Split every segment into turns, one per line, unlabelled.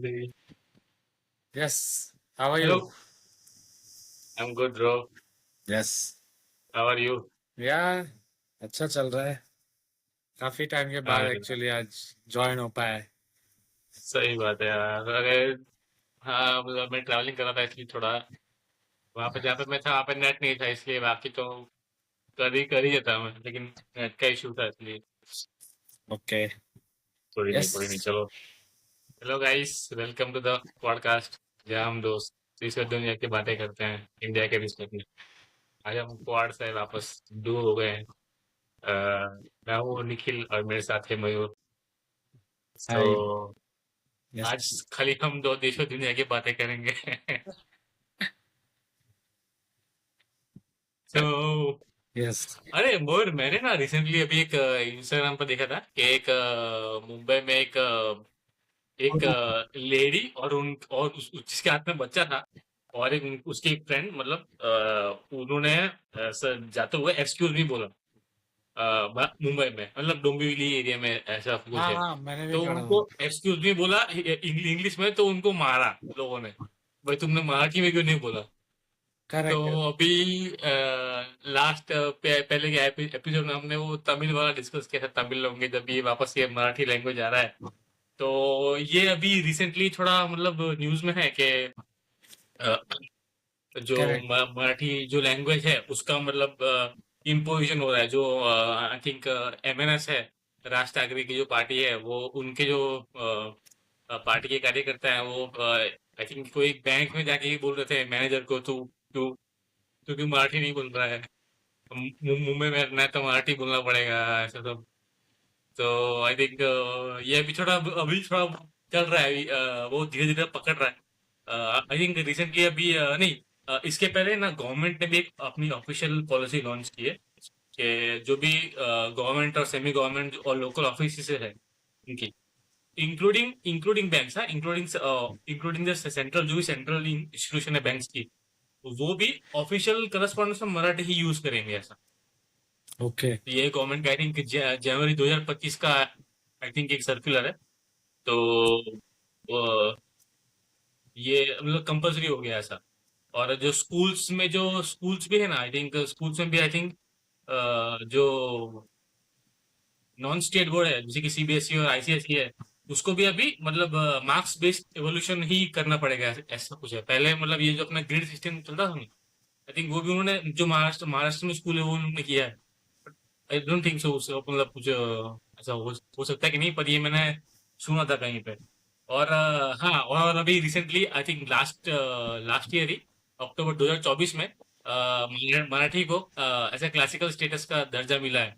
Hey.
Yes. How are you?
Hello, I'm good, bro.
Yes.
How are you?
या अच्छा चल रहा है। काफी टाइम के बाद
हाँ,
एक्चुअली आज ज्वाइन हो पाया है।
सही बात है यार। अगर हाँ, मतलब मैं ट्रैवलिंग कर रहा था इसलिए थोड़ा वहां पे जहाँ पे मैं था वहाँ पे नेट नहीं था, इसलिए बाकी तो कर ही देता मैं, लेकिन नेट का इशू था इसलिए।
ओके।
कोई नहीं,
यस।
चलो। Hello guys, welcome to the podcast जहाँ हम दोस्त दूसरे दुनिया की बातें करते हैं इंडिया के रिस्पेक्ट में। आज हम क्वाड से वापस दो हो गए हैं। मैं हूँ निखिल और मेरे साथ है मयूर। तो
हाय।
आज
यस।
खाली हम दो देशों दुनिया की बातें करेंगे। तो
यस।
अरे मोर, मैंने ना रिसेंटली अभी एक इंस्टाग्राम पर देखा था कि एक मुंबई में एक लेडी और जिसके हाथ में बच्चा था, और उसकी एक फ्रेंड, मतलब उन्होंने जाते हुए एक्सक्यूज मी बोला। मुंबई में, मतलब डोंबिवली एरिया में ऐसा कुछ
हाँ
है।
हाँ, मैंने भी
तो
पढ़ा
उनको
था।
एक्सक्यूज मी बोला इंग्लिश में, तो उनको मारा लोगों ने। भाई तुमने मराठी में क्यों नहीं बोला? तो
करेक्ट।
अभी लास्ट पहले के एपिसोड में हमने वो तमिल वाला डिस्कस किया था, तमिल होंगे जब ये वापस ये मराठी लैंग्वेज आ रहा है। तो ये अभी रिसेंटली थोड़ा मतलब न्यूज में है कि अ, जो
करेक्ट।
मराठी जो लैंग्वेज है उसका मतलब इम्पोजिशन हो रहा है। जो आई थिंक एमएनएस है, राज ठाकरे की जो पार्टी है, वो उनके जो पार्टी के कार्यकर्ता है, वो आई थिंक कोई बैंक में जाके ही बोल रहे थे मैनेजर को, तू तू तू क्यों मराठी नहीं बोल रहा है? मुंबई में रहना है तो मराठी बोलना पड़ेगा, ऐसा सब। तो आई थिंक ये अभी थोड़ा चल रहा है, अभी वो धीरे धीरे पकड़ रहा है। आई थिंक रिसेंटली अभी नहीं, इसके पहले ना गवर्नमेंट ने भी एक अपनी ऑफिशियल पॉलिसी लॉन्च की है कि जो भी गवर्नमेंट और सेमी गवर्नमेंट और लोकल ऑफिस है उनकी, इंक्लूडिंग इंक्लूडिंग बैंक्स, हाँ, इंक्लूडिंग इंक्लूडिंग द सेंट्रल, जो भी सेंट्रल इंस्टीट्यूशन है बैंक्स की, वो भी ऑफिशियल करस्पॉन्डेंस में मराठी ही यूज करेंगे ऐसा।
ओके।
ये गवर्नमेंट का आई थिंक जनवरी 2025 का आई थिंक एक सर्कुलर है। तो वो ये मतलब कंपलसरी हो गया ऐसा। और जो स्कूल्स भी है ना, आई थिंक स्कूल्स में भी आई थिंक जो नॉन स्टेट बोर्ड है जैसे कि सीबीएसई और आईसीएसई है, उसको भी अभी मतलब मार्क्स बेस्ड एवोल्यूशन ही करना पड़ेगा, ऐसा कुछ है। पहले मतलब ये जो अपना ग्रेड सिस्टम चलता था ना, आई थिंक वो भी उन्होंने, जो महाराष्ट्र में स्कूल है वो उन्होंने किया है। आई डोंट थिंक सो, मतलब कुछ ऐसा हो सकता है कि नहीं, पर ये मैंने सुना था कहीं पे। और हाँ, और अभी recently I think last last year ही, अक्टूबर 2024 में मराठी को ऐसा क्लासिकल स्टेटस का दर्जा मिला है।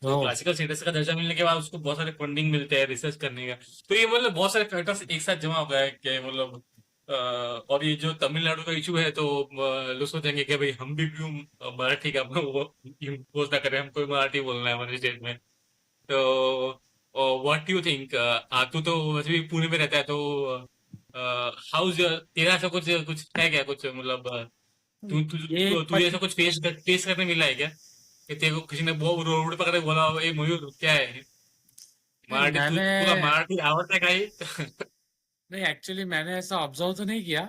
तो
ओह।
क्लासिकल स्टेटस का दर्जा मिलने के बाद उसको बहुत सारे फंडिंग मिलते हैं रिसर्च करने का। तो ये मतलब बहुत सारे फैक्टर्स एक साथ जमा हो गया है कि मतलब और ये जो तमिलनाडु का इशू है, तो लोग सोचेंगे कि भाई हम भी क्यों मराठी का वो इम्पोज ना करें, हमको भी मराठी बोलना है हमारे स्टेट में। तो व्हाट डू यू थिंक? तू तो वैसे भी पुणे में रहता है, तो हाउस तेरा ऐसा कुछ कुछ है क्या, कुछ मतलब तू तू
ये
तू तुझे ऐसा कुछ फेस करने मिला है क्या कि तेरे को किसी ने वो रोड पकड़ के बोला हो, ए मयूर क्या है मराठी,
मैंने
तुला मराठी आवडत है काही?
नहीं, एक्चुअली मैंने ऐसा ऑब्जर्व तो नहीं किया।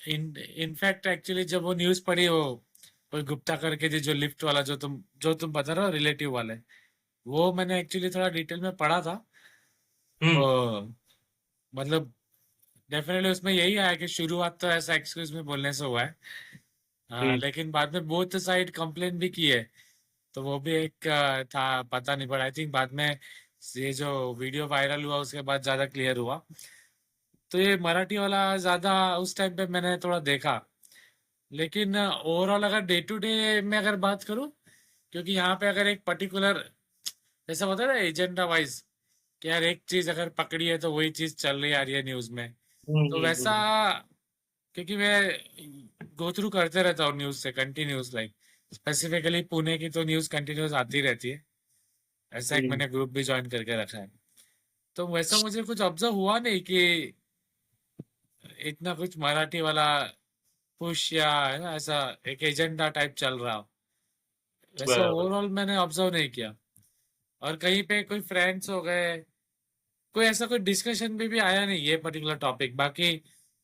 इनफैक्ट एक्चुअली जब वो न्यूज पढ़ी, वो कोई गुप्ता करके जो लिफ्ट वाला, जो तुम बता रहे हो, रिलेटिव वाले, वो मैंने एक्चुअली थोड़ा डिटेल में पढ़ा था।
हम्म।
तो मतलब डेफिनेटली उसमें यही आया कि शुरुआत तो ऐसा एक्सक्यूज में बोलने से हुआ है।
हम्म।
लेकिन बाद में बोथ साइड कंप्लेन भी की है। तो वो भी एक था, पता नहीं पड़ा। आई थिंक बाद में ये जो वीडियो वायरल हुआ उसके बाद ज्यादा क्लियर हुआ। तो ये मराठी वाला ज्यादा उस टाइम पे मैंने थोड़ा देखा। लेकिन ओवरऑल अगर डे टू डे में अगर बात करूं, क्योंकि यहाँ पे अगर एक पर्टिकुलर, जैसा होता है ना एजेंडा वाइज, कि यार एक चीज अगर पकड़ी है तो वही चीज चल रही आ रही है न्यूज में। तो वैसा,
हम्म।
क्योंकि मैं गो थ्रू करते रहता हूँ न्यूज से कंटिन्यूस, लाइक स्पेसिफिकली पुणे की तो न्यूज कंटिन्यूस आती रहती है। ऐसा एक
हम्म।
मैंने ग्रुप भी ज्वाइन करके रखा है। तो वैसा मुझे कुछ ऑब्जर्व हुआ नहीं कि इतना कुछ मराठी वाला पुश या है ना, ऐसा एक एजेंडा टाइप चल रहा हो। वैसा
बराबर।
ओवरऑल मैंने ऑब्जर्व नहीं किया। और कहीं पे कोई फ्रेंड्स हो गए, कोई ऐसा कोई डिस्कशन भी आया नहीं ये पर्टिकुलर टॉपिक। बाकी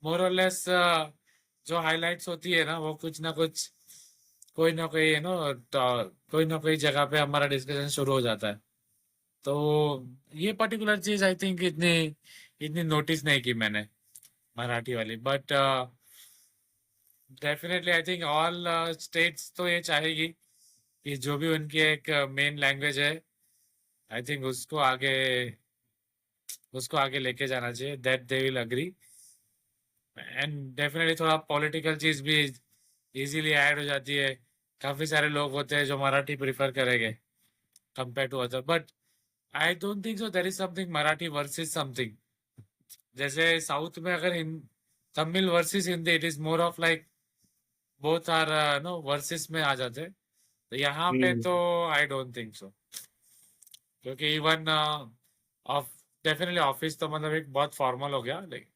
मोर और लेस जो हाइलाइट्स होती है ना, वो कुछ ना कुछ कोई ना कोई कोई ना कोई जगह पे हमारा डिस्कशन शुरू हो जाता है। तो ये पर्टिकुलर चीज आई थिंक इतनी इतनी नोटिस नहीं की मैंने मराठी वाली। But definitely I think all states तो ये चाहेगी कि जो भी उनकी एक मेन लैंग्वेज है, आई थिंक उसको आगे लेके जाना चाहिए। That they will agree. And definitely थोड़ा पॉलिटिकल चीज भी इजीली ऐड हो जाती है। काफी सारे लोग होते हैं जो मराठी प्रिफर करेंगे compare to other. But I don't think so there is something Marathi versus something. जैसे साउथ में अगर Tamil versus Hindi, it is more of like both are no versus में आ जाते हैं। तो यहाँ पे तो आई डोंट थिंक सो, क्योंकि इवन ऑफ डेफिनेटली ऑफिस तो मतलब एक बहुत फॉर्मल हो गया। लाइक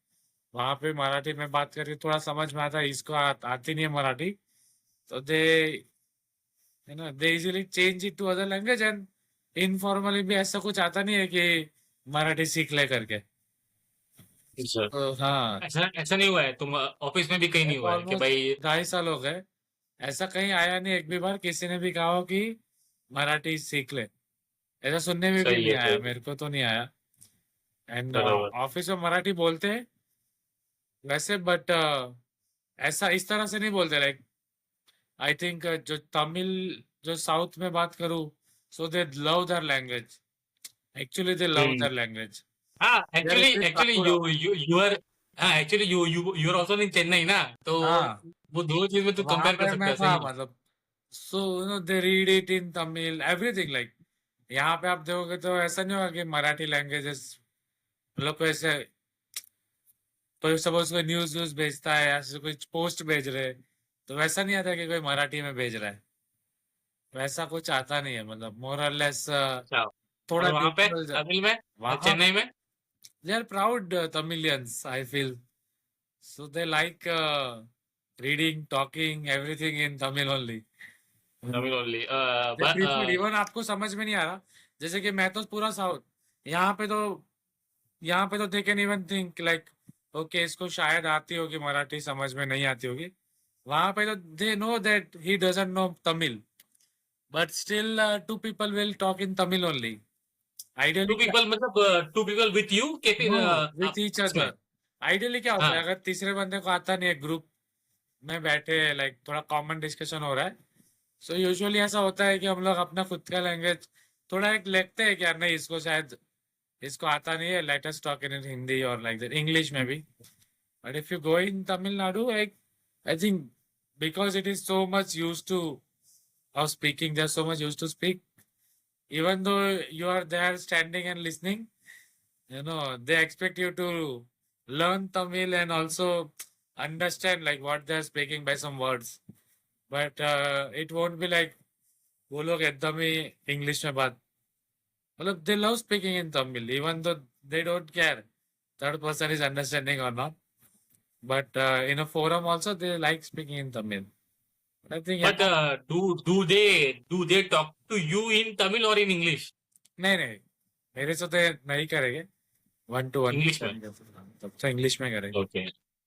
वहां पे मराठी में बात करके थोड़ा समझ में आता है, इसको आती नहीं है मराठी, तो they they easily change it to other language. And informally भी ऐसा कुछ आता नहीं है कि मराठी सीख ले करके।
सर
तो हाँ,
ऐसा ऐसा नहीं हुआ है, तुम ऑफिस में भी कहीं नहीं हुआ है कि
ऑलमोस्ट
भाई?
2.5 साल हो गए, ऐसा कहीं आया नहीं एक भी बार किसी ने भी कहा हो कि मराठी सीख ले। ऐसा सुनने में भी
सही
नहीं
है,
आया,
सही है।
मेरे को तो नहीं आया। एंड
बराबर।
ऑफिस में मराठी बोलते हैं वैसे, बट ऐसा इस तरह से नहीं बोलते। लाइक आई थिंक जो तमिल जो साउथ में बात करूं, so they love their language. Actually they love
hmm.
Their language.
हाँ,
they are
actually
very
actually
proud
you
of it.
You you are हाँ, actually you are also in Chennai ना, तो
हाँ,
वो दोनों चीज में तू
वहां
कंपेयर कर
पे
सकता
मैं
है,
था
सही है।
मतलब। So they read it in Tamil everything. Like यहाँ पे आप देखोगे तो ऐसा नहीं होगा कि मराठी लैंग्वेजेस मतलब कोई ऐसे, कोई सपोज कोई न्यूज व्यूज भेजता है या ऐसे कुछ पोस्ट भेज रहे हैं, तो वैसा नहीं आता कि कोई मराठी में भेज रहा है। वैसा कुछ आता नहीं है, मतलब मोर और लेस
अच्छा। और
थोड़ा
वहां पे
न्यूट्रल।
तमिल में,
वहां
चेन्नई में
they are proud Tamilians I feel. So they like reading talking everything in Tamil only.
Tamil only.
They prefer, even आपको समझ में नहीं आ रहा, जैसे कि मैं तो पूरा साउथ, यहाँ पे तो यहाँ पे तो they can even think like okay इसको शायद आती होगी मराठी, समझ में नहीं आती होगी। वहां पे तो they know that he doesn't know Tamil, but still two people will talk in Tamil only.
To
ideally क्या,
पीपल मतलब टू पीपल विथ यू के फिर
नो, विथ ईच
आपस में?
अदर। आइडियली क्या होता है,
हाँ।
अगर तीसरे बंदे को आता नहीं है, ग्रुप में बैठे लाइक थोड़ा कॉमन डिस्कशन हो रहा है, सो यूजुअली ऐसा होता है कि हम लोग अपना खुद का लैंग्वेज थोड़ा एक लेते हैं कि यार नहीं इसको शायद इसको आता नहीं है, let us talk in Hindi और लाइक दैट इंग्लिश में भी। But if you go in Tamil Nadu, I think because it is so much use to of speaking, they're so much used to speak, even though you are there standing and listening, they expect you to learn Tamil and also understand like what they're speaking by some words. But it won't be like वो लोग एकदम ही English में बात, मतलब they love speaking in Tamil even though they don't care third person is understanding or not. But in a forum also they like speaking in Tamil. I think
but
यहाँ
do they talk to you in Tamil और in English?
नहीं नहीं, मेरे से तो ये नहीं करेंगे, 1 to 1
इंग्लिश में।
करेंगे, तब तो इंग्लिश में करेंगे।
Okay.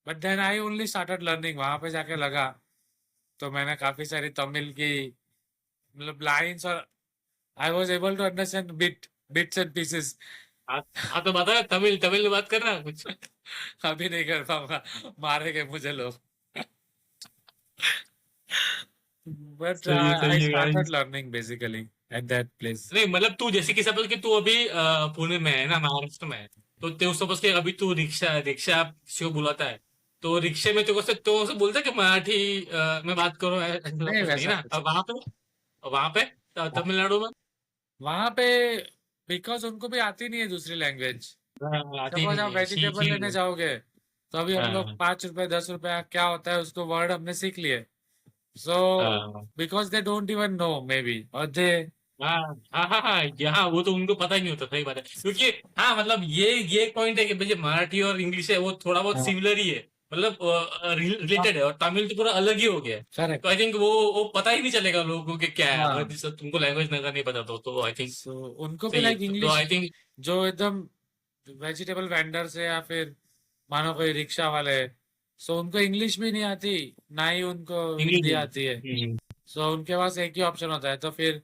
But then I only started learning, वहां पे जाके लगा, तो मैंने काफी सारी तमिल की मतलब लाइंस, और I was able to understand bits and pieces.
हाँ। हाँ, तो बता, तमिल तमिल में बात करना कुछ।
अभी नहीं कर पाऊंगा, मारेंगे मुझे लोग। बट
सही है,
आई
सही है
started
guys।
Learning basically at that place.
नहीं मतलब तू जैसे कि सपोज कि तू अभी पुणे में है ना, महाराष्ट्र में है, तो तेरे सपोज कि अभी तू रिक्शा रिक्शा किसी को बुलाता है, तो रिक्शे में तो बोलता है कि मराठी में बात करो, ऐसा
नहीं
कुछ नहीं
वैसा
ना?
कुछ
अब वहां पे तमिलनाडु में
वहां पे, बिकॉज उनको भी आती नहीं है दूसरी लैंग्वेज।
आती
सपोज
नहीं
आप
है, सीख
वेजिटेबल
ही
लेने
लो।
जाओगे, तो अभी हम लोग
हाँ।
5 रुपए 10 रुपए क्या होता है उसको वर्ड हमने सीख लिए। सो
हाँ।
Because they don't even know may be, और दे
हाँ। हाँ। हाँ। हाँ, यहाँ वो तो उनको पता ही नहीं होता, सही बात है, क्योंकि हाँ मतलब ये एक पॉइंट है कि भाई, मराठी और इंग्लिश है वो थोड़ा बहुत सिमिलर ही है, मतलब रिलेटेड है, और तमिल तो पूरा अलग ही हो गया है। तो
करेक्ट।
आई थिंक वो पता ही नहीं चलेगा लोगों को कि क्या है, अगर
हाँ,
तुमको लैंग्वेज नगर नहीं पता तो आई थिंक
सो उनको भी
सही है।
लाइक
तो
इंग्लिश
आई थिंक
जो एकदम वेजिटेबल वेंडर्स है या फिर मानो कोई रिक्शा वाले है, सो उनको इंग्लिश भी नहीं आती, ना ही उनको हिंदी
इंग्लिश।
आती है। सो उनके पास एक ही ऑप्शन होता है, तो फिर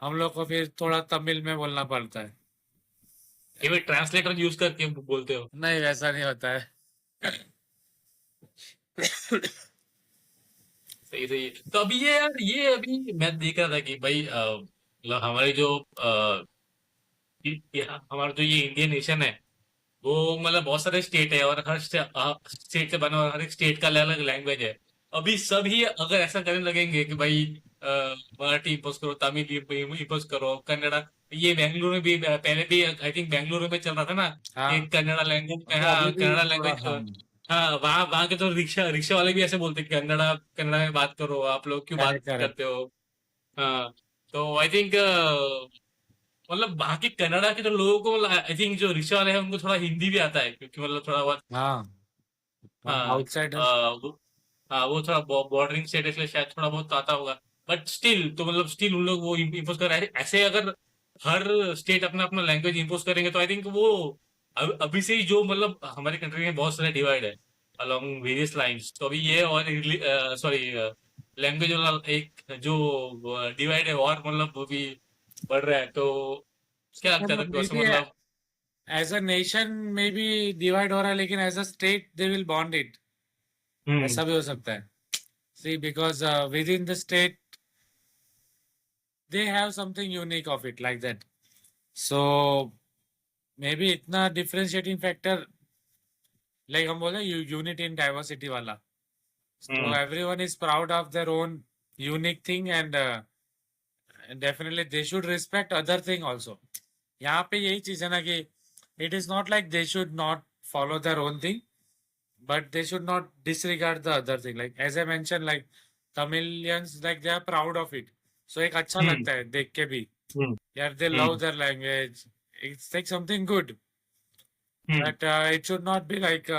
हम लोग को फिर थोड़ा तमिल में बोलना पड़ता है।
ये भी ट्रांसलेटर यूज करके बोलते हो?
नहीं, वैसा नहीं होता है।
सही सही। तो अभी ये यार, ये अभी मैं देख रहा था कि भाई मतलब हमारी जो हमारा जो ये इंडियन नेशन है, वो मतलब बहुत सारे स्टेट है, और हर स्टेट से बना हुआ, हर एक स्टेट का अलग अलग लैंग्वेज है। अभी सभी अगर ऐसा करने लगेंगे कि भाई मराठी इम्पोज करो, तमिल इम्पोज करो, कन्नड़ा। ये बेंगलुरु में भी पहले भी आई थिंक बेंगलुरु में चल रहा था ना कि
हाँ,
कन्नड़ा लैंग्वेज में,
तो अभी
हाँ
भी
कन्नड़ा
थोड़ा,
लैंग्वेज।
हाँ।
हाँ, वहाँ वहाँ के तो रिक्शा रिक्शा वाले भी ऐसे बोलते हैं कि कन्नड़ा कन्नड़ा में बात करो, आप लोग क्यों बात
करेक्ट, करेक्ट।
करते हो। हाँ। तो आई थिंक मतलब बाकी कनाडा के तो लोगों को, मतलब आई थिंक जो रिक्शा वाले हैं उनको थोड़ा हिंदी भी आता है, क्योंकि मतलब थोड़ा बहुत।
हाँ, हम
हाँ।
आउटसाइडर।
वो, हाँ वो थोड़ा बॉर्डरिंग स्टेट है, इसलिए शायद थोड़ा बहुत आता होगा। बट स्टिल तो मतलब स्टिल उन लोग वो इम्पोज कर रहे हैं ऐसे। अगर हर स्टेट अपना अपना लैंग्वेज इम्पोज करेंगे तो आई थिंक वो अभी से ही जो मतलब हमारे कंट्री में बहुत सारे डिवाइड है अलोंग वेरियस लाइंस, तो अभी ये और सॉरी लैंग्वेज वाला एक जो डिवाइड है, और मतलब वो भी बढ़ रहा है। तो क्या लगता है तेरे
मे
को
बी
मतलब?
एज अ नेशन में भी डिवाइड हो रहा है, लेकिन as a state they will bond it,
hmm.
ऐसा भी हो सकता है। See, because with in the state they have something unique of it like that, so may be इतना डिफरेंशिएटिंग फैक्टर, लाइक हम बोले यूनिट इन डाइवर्सिटी वाला। So
hmm.
everyone is proud of their own unique thing, and definitely they should respect other thing also. यहाँ पे यही चीज है ना कि it is not like they should not follow their own thing, but they should not disregard the other thing. Like as I mentioned, like Tamilians, like they are proud of it. So एक अच्छा
हम्म।
लगता है देख के भी,
हम्म।
यार they love
hmm.
their language. It's like something good,
hmm.
but it should not be like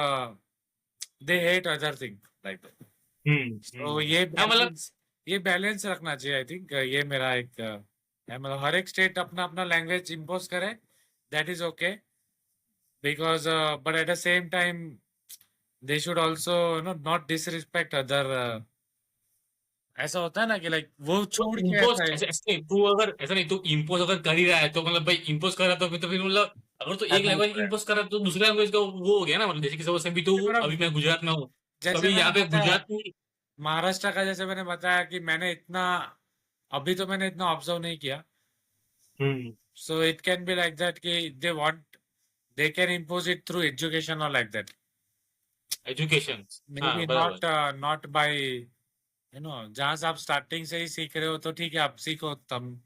they hate other thing like that. तो
हाँ मतलब।
ये बैलेंस रखना चाहिए, आई थिंक ये मेरा एक है, मतलब हर एक स्टेट अपना अपना लैंग्वेज इम्पोज करे, that is okay, because but at the same time they should also know not disrespect other, ऐसा होता है ना कि लाइक वो
तो
छोड़ के
इम्पोज
ऐसा है।
ऐसे ऐसे नहीं, तू अगर ऐसा नहीं, तू इम्पोज अगर कर ही रहा है तो मतलब भाई इम्पोज कर रहा है तो फिर मतलब अगर तू एक
करना ही
लैंग्वेज
पड़ेगा।
इम्पोज कर रहा है तो दूसरे लैंग्वेज का वो हो गया ना। मतलब जैसे कि सपोज अभी तू,
जैसे मेरा,
अभी मैं गुजरात में हूँ, तो
जैसे
अभी
मैंने
यहाँ पे
बताया
गुजरात में।
महाराष्ट्र का, जैसे मैंने बताया कि मैंने इतना, अभी तो मैंने इतना ऑब्जर्व नहीं किया,
hmm.
So it can be like that कि they want, they can impose it through education or like that,
education. हाँ
maybe
बराबर।
not by, जहां से आप स्टार्टिंग से ही सीख रहे हो तो ठीक है, आप सीखो, तुम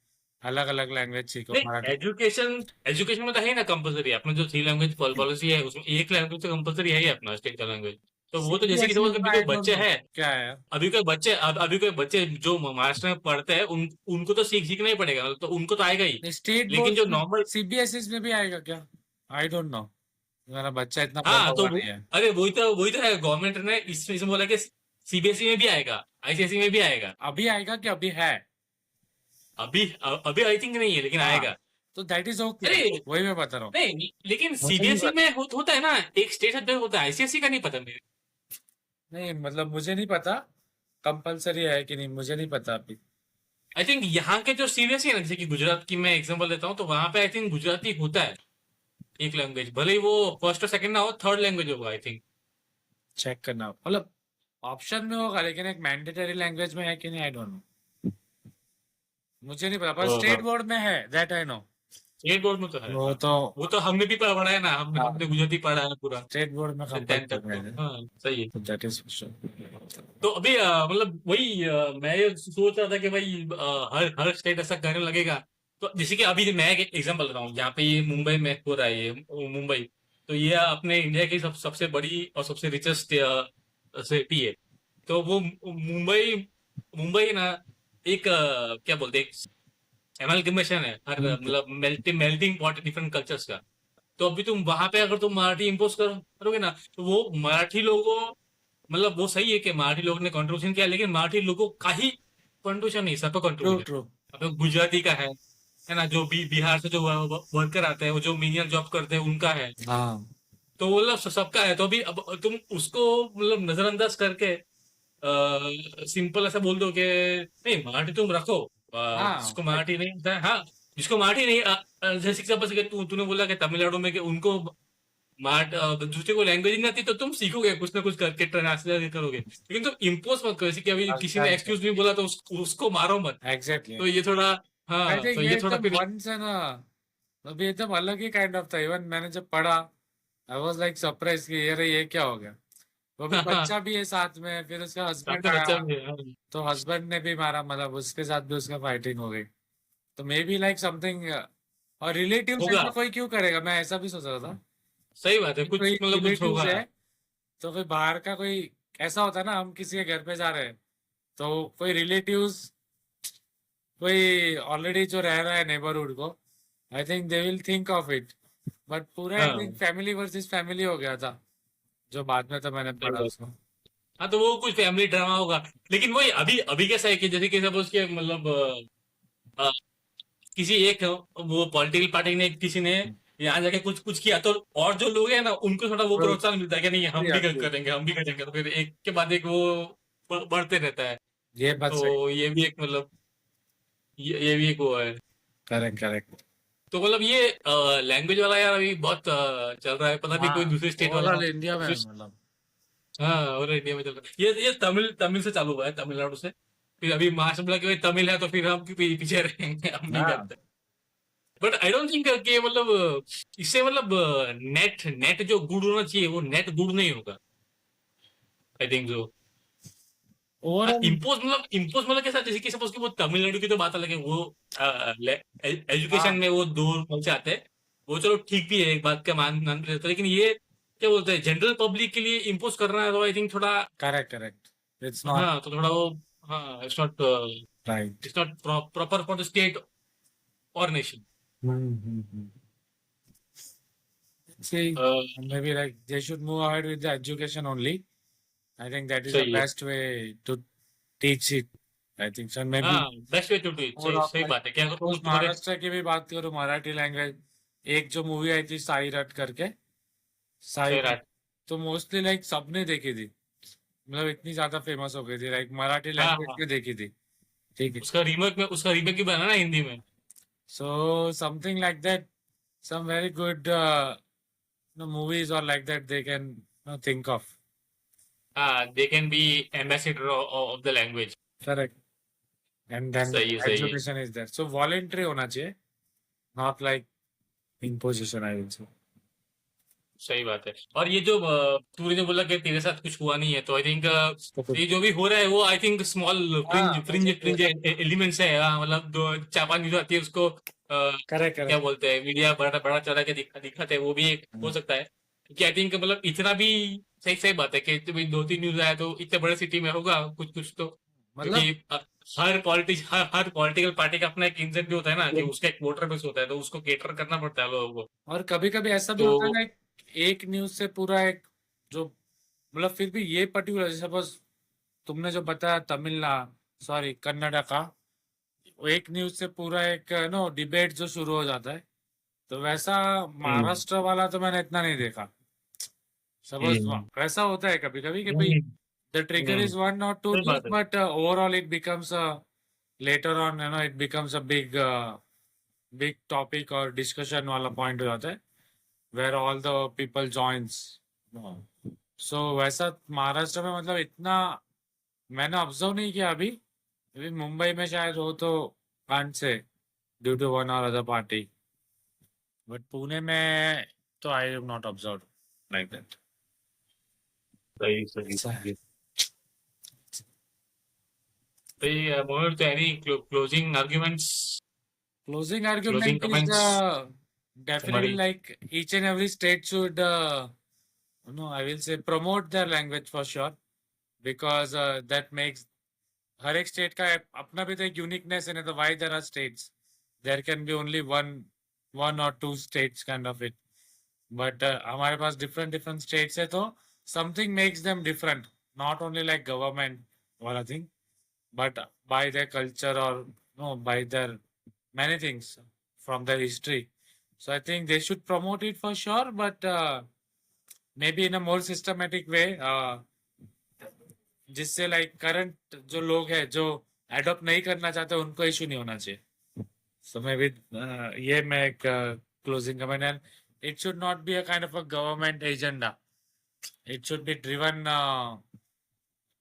अलग अलग लैंग्वेज सीखो,
नहीं,
मराठी।
एजुकेशन एजुकेशन में तो है ना कंपलसरी, अपना जो थ्री लैंग्वेज पॉलिसी है उसमें एक लैंग्वेज तो कंपलसरी है ही अपना स्टेट का लैंग्वेज। तो वो तो जैसे कि
सीबीएसई
सपोज
में
अभी कोई
आई डोंट
बच्चे
नो
हैं,
क्या है।
अभी कोई बच्चे जो महाराष्ट्र में पढ़ते हैं उनको तो सीखना ही पड़ेगा, तो उनको तो आएगा ही।
स्टेट
लेकिन
बोर्ड
जो
में,
नॉर्मल,
सीबीएसई में भी आएगा क्या? आई डोंट नो, मेरा बच्चा इतना पढ़ा
हाँ तो
हुआ नहीं है।
अरे वही तो है, गवर्नमेंट ने इसमें बोला कि सीबीएसई में भी आएगा, आईसीएसई में भी आएगा।
अभी आएगा कि अभी है?
अभी आई थिंक नहीं है, लेकिन
हाँ,
आएगा।
तो दैट इज ओके,
अरे
वही मैं बता रहा हूँ।
नहीं, लेकिन
मुझे नहीं
सीबीएसई
पता,
में होता है ना, एक स्टेट सब्जेक्ट होता है, आईसीएसई का नहीं पता मेरे।
नहीं मतलब मुझे नहीं पता कंपलसरी है कि नहीं, मुझे नहीं पता अभी।
आई थिंक यहाँ के जो सीबीएसई है ना, जैसे कि गुजरात की मैं एग्जांपल देता हूँ, तो वहां पे आई थिंक गुजराती होता है एक लैंग्वेज, भले ही वो फर्स्ट और सेकंड ना हो, थर्ड लैंग्वेज होगा आई थिंक।
चेक करना, मतलब ऑप्शन में होगा, लेकिन एक मैंडेटरी लैंग्वेज में है कि नहीं, आई डोंट नो, मुझे नहीं पता, पर स्टेट बोर्ड में है, that I know.
State board में तो है,
वो
हाँ।
तो,
वो तो हमने भी पढ़ा है ना, हमने
हाँ,
हमने गुजराती पढ़ा है पूरा
स्टेट बोर्ड में
टेंथ तक
कंपलसरी
तो,
है,
हाँ सही है।
तो दैट इज
तो अभी मतलब वही मैं ये सोच रहा था कि भाई हर हर स्टेट ऐसा करने लगेगा। तो जैसे कि अभी मैं एक एग्जांपल बता रहा हूँ, यहाँ पे ये मुंबई में हो रहा है, ये मुंबई। तो ये अपने इंडिया की सबसे बड़ी और सबसे रिचेस्ट सिटी है। तो वो मुंबई मुंबई ना एक क्या बोलते हैं, एमलगमेशन है, हर मतलब मेल्टिंग पॉट डिफरेंट कल्चर्स का। तो अभी तुम वहां पे अगर तुम मराठी इम्पोज करोगे ना, तो वो मराठी लोगों, मतलब वो सही है कि मराठी लोगों ने कंट्रीब्यूशन किया, लेकिन मराठी लोगों का ही कंट्रीब्यूशन नहीं, सबका
ट्रू
कंट्रीब्यूशन
ट्रू।
है। अब गुजराती का है, है ना, जो बिहार से जो वर्कर आते हैं, वो जो मिनिमम जॉब करते हैं उनका है,
हाँ
तो वो मतलब सबका है। तो अभी अब तुम उसको मतलब नजरअंदाज करके सिंपल ऐसा बोल दो कि नहीं मराठी तुम रखो,
हाँ
जिसको मराठी नहीं आता है, हाँ, जिसको मराठी नहीं जैसे एग्जाम्पल से तूने बोला कि तमिलनाडु में कि उनको दूसरे को लैंग्वेज नहीं आती, तो तुम सीखोगे कुछ ना कुछ करके, ट्रांसलेट करोगे, लेकिन तुम इम्पोज मत करो। जैसे कि अभी किसी ने एक्सक्यूज नहीं बोला तो उसको मारो मत।
एग्जैक्टली।
तो ये थोड़ा,
आई
हाँ,
थिंक
तो
ये
ये थोड़ा
एकदम
फिर,
वन से ना, अभी एकदम अलग ही काइंड ऑफ था। इवन मैंने जब पढ़ा, आई वाज लाइक सरप्राइज कि ये क्या हो गया। वो भी
हाँ हाँ,
बच्चा भी है साथ में, फिर उसका हस्बैंड
आपका बच्चा
आया,
भी है, हाँ,
तो हस्बैंड ने भी मारा, मतलब उसके साथ भी उसका फाइटिंग हो गई। तो मे बी लाइक समथिंग, और रिलेटिव्स
होगा,
ऐसा कोई क्यों करेगा, मैं ऐसा भी सोच रहा था
सही बात है,
कि
कुछ
कोई
मतलब कुछ
रिलेटिव्स
होगा।
है, तो कोई बाहर का कोई, ऐसा होता है ना, हम किसी के घर पे जा रहे हैं, तो कोई रिलेटिव्स, कोई ऑलरेडी जो रह रहा है नेबरहुड को, I think they will think of it. But पूरा आई थिंक
हाँ,
फैमिली वर्सेस फैमिली हो गया था, जो बाद में तो मैंने
सही
पढ़ा
बात।
उसको।
हाँ, तो वो कुछ फैमिली ड्रामा होगा। लेकिन वही अभी अभी कैसा है कि जैसे कि सपोज के मतलब अ, किसी एक वो पॉलिटिकल पार्टी ने, किसी ने यहाँ जाके कुछ कुछ किया, तो और जो लोग हैं ना उनको थोड़ा वो प्रोत्साहन मिलता है कि नहीं हम भी
एग्री।
करेंगे, हम भी करेंगे, तो फिर एक के बाद एक वो बढ़ते रहता है।
ये बात सही।
तो ये भी एक मतलब, ये भी एक वो है।
Correct correct.
तो मतलब ये लैंग्वेज वाला यार अभी बहुत चल रहा है, पता नहीं कोई
हाँ,
दूसरे स्टेट वाला
ओवरऑल इंडिया में
दूसरे,
मतलब।
हाँ, और इंडिया में चल रहा है ये तमिल तमिल से चालू हुआ है, तमिलनाडु से। फिर अभी महाराष्ट्र बोला कि भाई तमिल है, तो फिर हम क्यों पीछे रहेंगे, हम नहीं
हाँ
करते। बट आई डोंट थिंक कि मतलब इससे मतलब नेट नेट जो गुड होना चाहिए वो नेट गुड नहीं होगा, आई थिंक जो
ओवरऑल।
इम्पोज मतलब कैसा, जैसे कि सपोज कि वो तमिलनाडु की तो बात अलग है, वो एजुकेशन
हाँ
में वो दो से आते हैं, वो चलो ठीक भी है, एक बात का मान भी लेता है, लेकिन ये क्या बोलते हैं जनरल पब्लिक के लिए इम्पोज करना है, तो आई थिंक थोड़ा,
करेक्ट करेक्ट। इट्स नॉट
हाँ, तो थोड़ा वो, हाँ,
right.
It's not proper for the state और nation.
See, maybe like they should move ahead with the education only. I think that is the
सही है,
best way to teach it. I think so. Maybe
हाँ, best way to do it,
more
सही
of
सही
like,
बात है, क्या अगर
suppose
तुम्हारे,
महाराष्ट्र की भी बात करूँ, मराठी लैंग्वेज, एक जो मूवी आई थी साई रट करके, साई
सही
रट,
रहा,
तो मोस्टली लाइक सबने देखी थी, मतलब इतनी ज्यादा फेमस हो गई थी, लाइक मराठी
हाँ
लैंग्वेज
हाँ,
की देखी थी। ठीक है।
उसका रीमेक भी बना ना हिंदी में।
So something like that, some very good movies or like that they can think of.
हाँ, they can be ambassador of the language.
Correct. And then the
सही है, सही है,
education is there. So voluntary होना चाहिए, not like imposition, I will say.
सही बात है। और ये जो तूने जो बोला कि तेरे साथ कुछ हुआ नहीं है, तो आई थिंक
तो कुछ
ये जो भी हो रहा है वो आई थिंक स्मॉल फ्रिंज
हाँ
फ्रिंज
वैसे
फ्रिंज एलिमेंट्स है, हाँ, मतलब दो चार पांच न्यूज आती है उसको
करेक्ट
क्या
करेक्ट।
बोलते हैं, मीडिया बड़ा बड़ा चढ़ा के दिखाते हैं, वो भी एक हो सकता है। क्योंकि आई थिंक मतलब इतना भी सही सही बात है कि तो भाई दो तीन न्यूज आया तो इतने बड़े सिटी में होगा कुछ कुछ तो, क्योंकि
मतलब
हर पॉलिटिकल पार्टी का अपना एक इंजन भी होता है ना, कि उसका एक वोटर बेस होता है, तो उसको केटर करना पड़ता है लोगों को।
और कभी कभी ऐसा भी
तो
होता है ना, एक न्यूज से पूरा एक, जो मतलब फिर भी ये पर्टिकुलर, सपोज तुमने जो बताया तमिलनाडु, सॉरी कन्नड़ा का, वो एक न्यूज से पूरा एक नो डिबेट जो शुरू हो जाता है, तो वैसा
हम्म,
महाराष्ट्र वाला तो मैंने इतना नहीं देखा। सपोज
हम्म,
वैसा होता है कभी कभी कि भाई
हम्म,
the trigger is one or two
सही
news,
बात है।
but overall it becomes a, later on it becomes a big topic or discussion वाला point हो जाता है, where all the people joins. So वैसा महाराष्ट्र में मतलब इतना मैंने ऑब्जर्व नहीं किया अभी। अभी मुंबई में शायद हो तो can't say, due to one और अदर पार्टी, बट पुणे में तो I have not observe like that.
सही सही सही है। तो ये मोहित, तो any closing arguments,
Closing
closing
argument is
comments,
definitely
summary.
like each and every state should, no, I will say promote their language for sure, because that makes हर एक state का अपना भी तो एक यूनिकनेस है ना, तो why there are states, there can be only one और two states kind of it, but हमारे पास डिफरेंट डिफरेंट स्टेट्स है, तो something makes them different, not only like government वाला thing, but by their culture or no by their many things. from their history. So I think they should promote it for sure, but maybe in a more systematic way, जिससे like current जो लोग हैं जो adopt नहीं करना चाहते उनको issue नहीं होना चाहिए. So maybe ये मैं एक closing comment, and it should not be a kind of a government agenda. It should be driven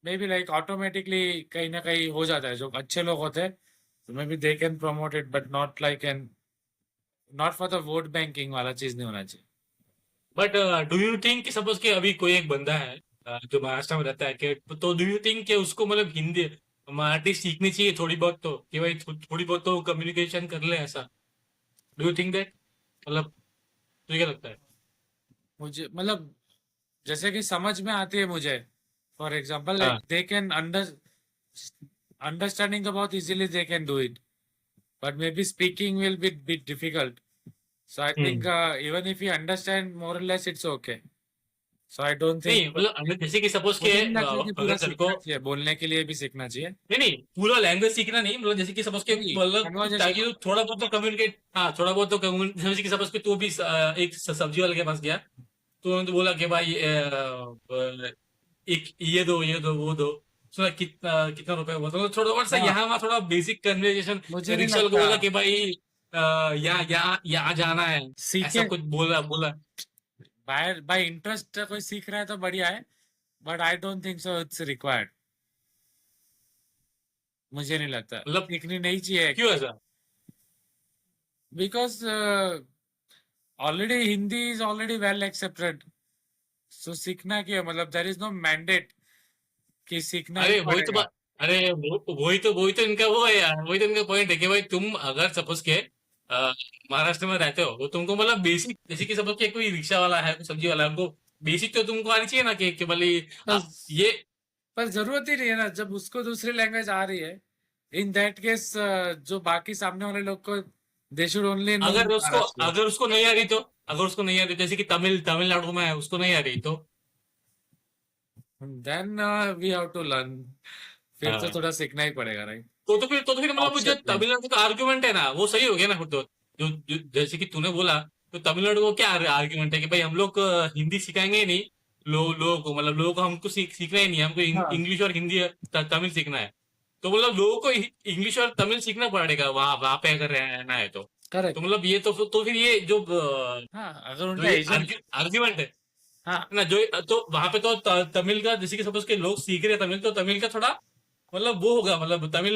maybe like automatically कहीं ना कहीं हो जाता है. जो अच्छे लोग होते हैं so maybe they can promote it, but not like an not for the vote banking वाला चीज नहीं होना चाहिए.
बट डू यू थिंक कि सपोज कि अभी कोई एक बंदा है जो महाराष्ट्र में रहता है कि तो डू यू थिंक कि उसको मतलब हिंदी मराठी सीखनी चाहिए थोड़ी बहुत तो कि भाई थोड़ी बहुत तो कम्युनिकेशन कर ले ऐसा. डू यू थिंक दैट मतलब तुझे क्या लगता है?
मुझे मतलब जैसे कि समझ में आती है मुझे. फॉर एग्जाम्पल
हाँ.
लाइक दे कैन अंडरस्टैंडिंग तो बहुत easily they can do it, but maybe speaking will be bit difficult. So I think even if you understand more or less, it's okay. So I don't think
नहीं मतलब जैसे कि suppose के
मुझे नहीं लगता कि पूरा
अगर तेरे को
सीखना चाहिए, बोलने के लिए भी सीखना चाहिए.
नहीं नहीं पूरा लैंग्वेज सीखना नहीं मतलब जैसे कि सपोज के
नहीं,
मतलब
conversation
ताकि तू थोड़ा बहुत तो कम्युनिकेट. हाँ थोड़ा बहुत तो जैसे कि सपोज के तू भी एक सब्जी वाले के पास गया तो उन्होंने तो बोला कि भाई एक ये दो वो दो. सुना कितना कितना रुपए हुआ तो थोड़ा बहुत सा
हाँ,
यहाँ वहाँ थोड़ा बेसिक कन्वर्सेशन.
मुझे नहीं
रिक्शा वाले को
लगता
बोला कि भाई यहाँ यहाँ यहाँ जाना है ऐसा
सीखे
कुछ बोला बोला.
बाय इंटरेस्ट कोई सीख रहा है तो बढ़िया है, but I don't think so it's required. मुझे नहीं लगता
मतलब
सीखनी नहीं चाहिए
क्यों ऐसा?
Because already Hindi is already well accepted. सो सीखना क्या है? मतलब देयर इज नो मैंडेट कि सीखना ही
अरे वही तो
पड़ेगा.
बात. अरे वही तो इनका वो है यार. वही तो इनका पॉइंट है कि भाई तुम अगर सपोज के महाराष्ट्र में रहते हो तो तुमको मतलब बेसिक जैसे कि सपोज के कोई रिक्शा वाला है कोई सब्जी वाला है उनको बेसिक तो तुमको आनी चाहिए ना कि भाई
बस
ये.
पर जरूरत ही नहीं है ना जब उसको दूसरी लैंग्वेज आ रही है. इन दैट केस जो बाकी सामने वाले लोग को they should only know Maharashtra.
अगर उसको नहीं आ रही तो अगर उसको नहीं आ रही जैसे कि तमिलनाडु में है उसको नहीं आ रही तो
then we have to learn. फिर तो
हाँ.
थोड़ा सीखना ही पड़ेगा, राइट?
तो फिर मतलब जो
ऑप्शन नहीं.
तमिलनाडु का आर्ग्यूमेंट है ना वो सही हो गया ना फिर तो. जैसे कि तूने बोला तो तमिलनाडु को क्या आर्ग्यूमेंट है कि भाई हम लोग हिंदी सिखाएंगे ही नहीं लोगों को मतलब लोगों को हमको सीखना ही नहीं है. हमको
हाँ,
इंग्लिश और हिंदी तमिल सीखना है. तो मतलब लोगों को इंग्लिश और तमिल सीखना पड़ेगा वहां वहां पे अगर रहना है तो
करेक्ट.
मतलब ये तो फिर ये जो
हाँ, अगर
जो
उनका
ये
एजेंट.
आर्ग्यूमेंट है
हाँ,
ना जो तो वहां पे तो तमिल का जैसे कि सपोज के लोग सीख रहे हैं तमिल तो तमिल का थोड़ा मतलब वो होगा मतलब तमिल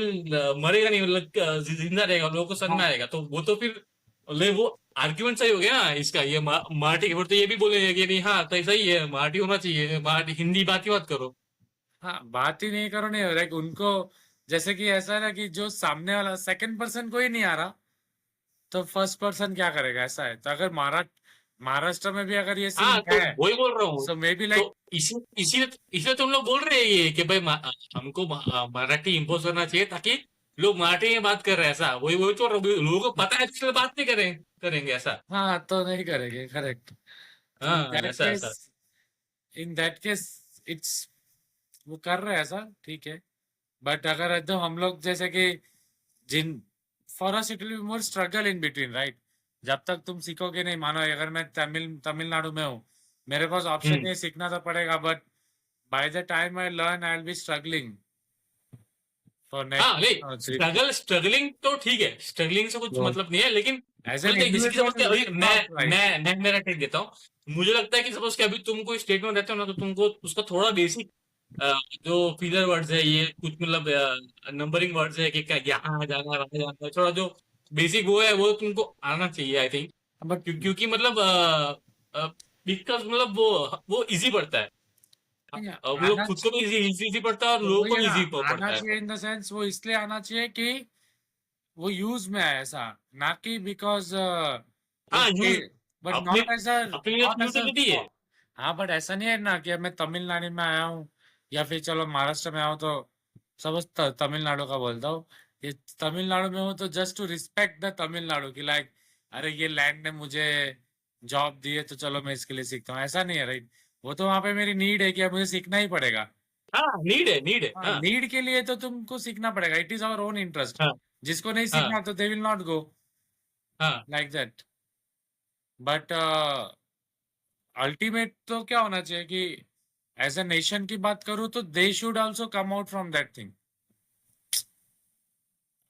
मरेगा नहीं मतलब जिंदा रहेगा लोगों को समझ में
हाँ,
आएगा तो वो तो फिर वो आर्ग्यूमेंट सही हो गया ना इसका. ये मराठी फिर तो ये भी बोलेंगे कि नहीं हाँ तो सही है मराठी होना चाहिए मराठी हिंदी बात ही मत करो.
हाँ, बात ही नहीं करो, नहीं हो रहा है उनको. जैसे कि ऐसा है ना कि जो सामने वाला सेकंड पर्सन को ही नहीं आ रहा तो फर्स्ट पर्सन क्या करेगा? ऐसा है. तो अगर महाराष्ट्र में भी अगर ये
हाँ
सीन
तो
है
वही बोल रहा हूँ.
सो मे बी
तो
लाइक.
इसी इसलिए तुम लोग बोल रहे हैं ये कि भाई हमको मराठी इम्पोज करना चाहिए ताकि लोग मराठी में बात कर रहे हैं ऐसा. वही वही तो लोगों को पता है इसलिए बात नहीं करेंगे ऐसा.
हाँ, तो नहीं करेंगे, करेक्ट. इन
हाँ
दैट
ऐसा
केस
ऐसा.
इन दैट केस इट्स वो कर रहे हैं ऐसा, ठीक है. बट अगर एकदम हम लोग जैसे कि जिन for us it will be more struggle in between, right? जब तक तुम सीखोगे नहीं. मानो अगर मैं तमिलनाडु में हूँ, मेरे पास ऑप्शन
हम्म.
नहीं, सीखना तो पड़ेगा. But by the time I learn I will be struggling for
हाँ नहीं
नेक्स्ट.
स्ट्रगलिंग तो ठीक है स्ट्रगलिंग से कुछ
तो
मतलब नहीं है लेकिन
एज एन
मतलब देख जैसे कि सपोज कि
इंडिविजुअल
अभी
इट नॉट राइट.
मैं मेरा टेक देता हूँ. मुझे लगता है कि सपोज कि अभी तुम कोई स्टेट में रहते हो ना तो तुमको उसका थोड़ा बेसिक जो फिलर वर्ड्स है ये कुछ मतलब नंबरिंग वर्ड्स है कि क्या यहाँ जाना है वहां जाना है थोड़ा जो बेसिक वो है वो तुमको आना चाहिए आई थिंक.
बट
क्योंकि मतलब बिकॉज मतलब वो इजी पड़ता है. वो लोग
आना
खुद को भी इजी इजी पड़ता है और
तो
लोगों
वही
को
है
भी
ना,
इजी
आना
पड़ता है.
चाहिए इन द सेंस वो इसलिए आना चाहिए कि वो यूज में है ऐसा, ना कि बिकॉज
हाँ
उसके.
यूज
बट
अपने
नॉट एज अ
अपने लिए
नॉट एज अ
यूटिलिटी है.
हाँ, बट ऐसा नहीं है ना कि अब मैं तमिलनाडु में आया हूँ या फिर चलो महाराष्ट्र में आया हूँ तो सब तमिलनाडु का बोलता हूँ. ये तमिलनाडु में हूँ तो just to respect the Tamil Nadu की लाइक अरे ये लैंड ने मुझे जॉब दी है तो चलो मैं इसके लिए सीखता हूँ. ऐसा नहीं है, राइट? वो तो वहां पे मेरी नीड है कि अब मुझे सीखना ही पड़ेगा.
हाँ नीड है
हाँ,
हाँ.
नीड के लिए तो तुमको सीखना पड़ेगा. It is our own interest.
हाँ
जिसको नहीं
हाँ.
सीखना तो दे विल नॉट गो.
हाँ
लाइक दैट। बट अल्टीमेट तो क्या होना चाहिए कि एज अ नेशन की बात करूं तो they should also come out from that thing.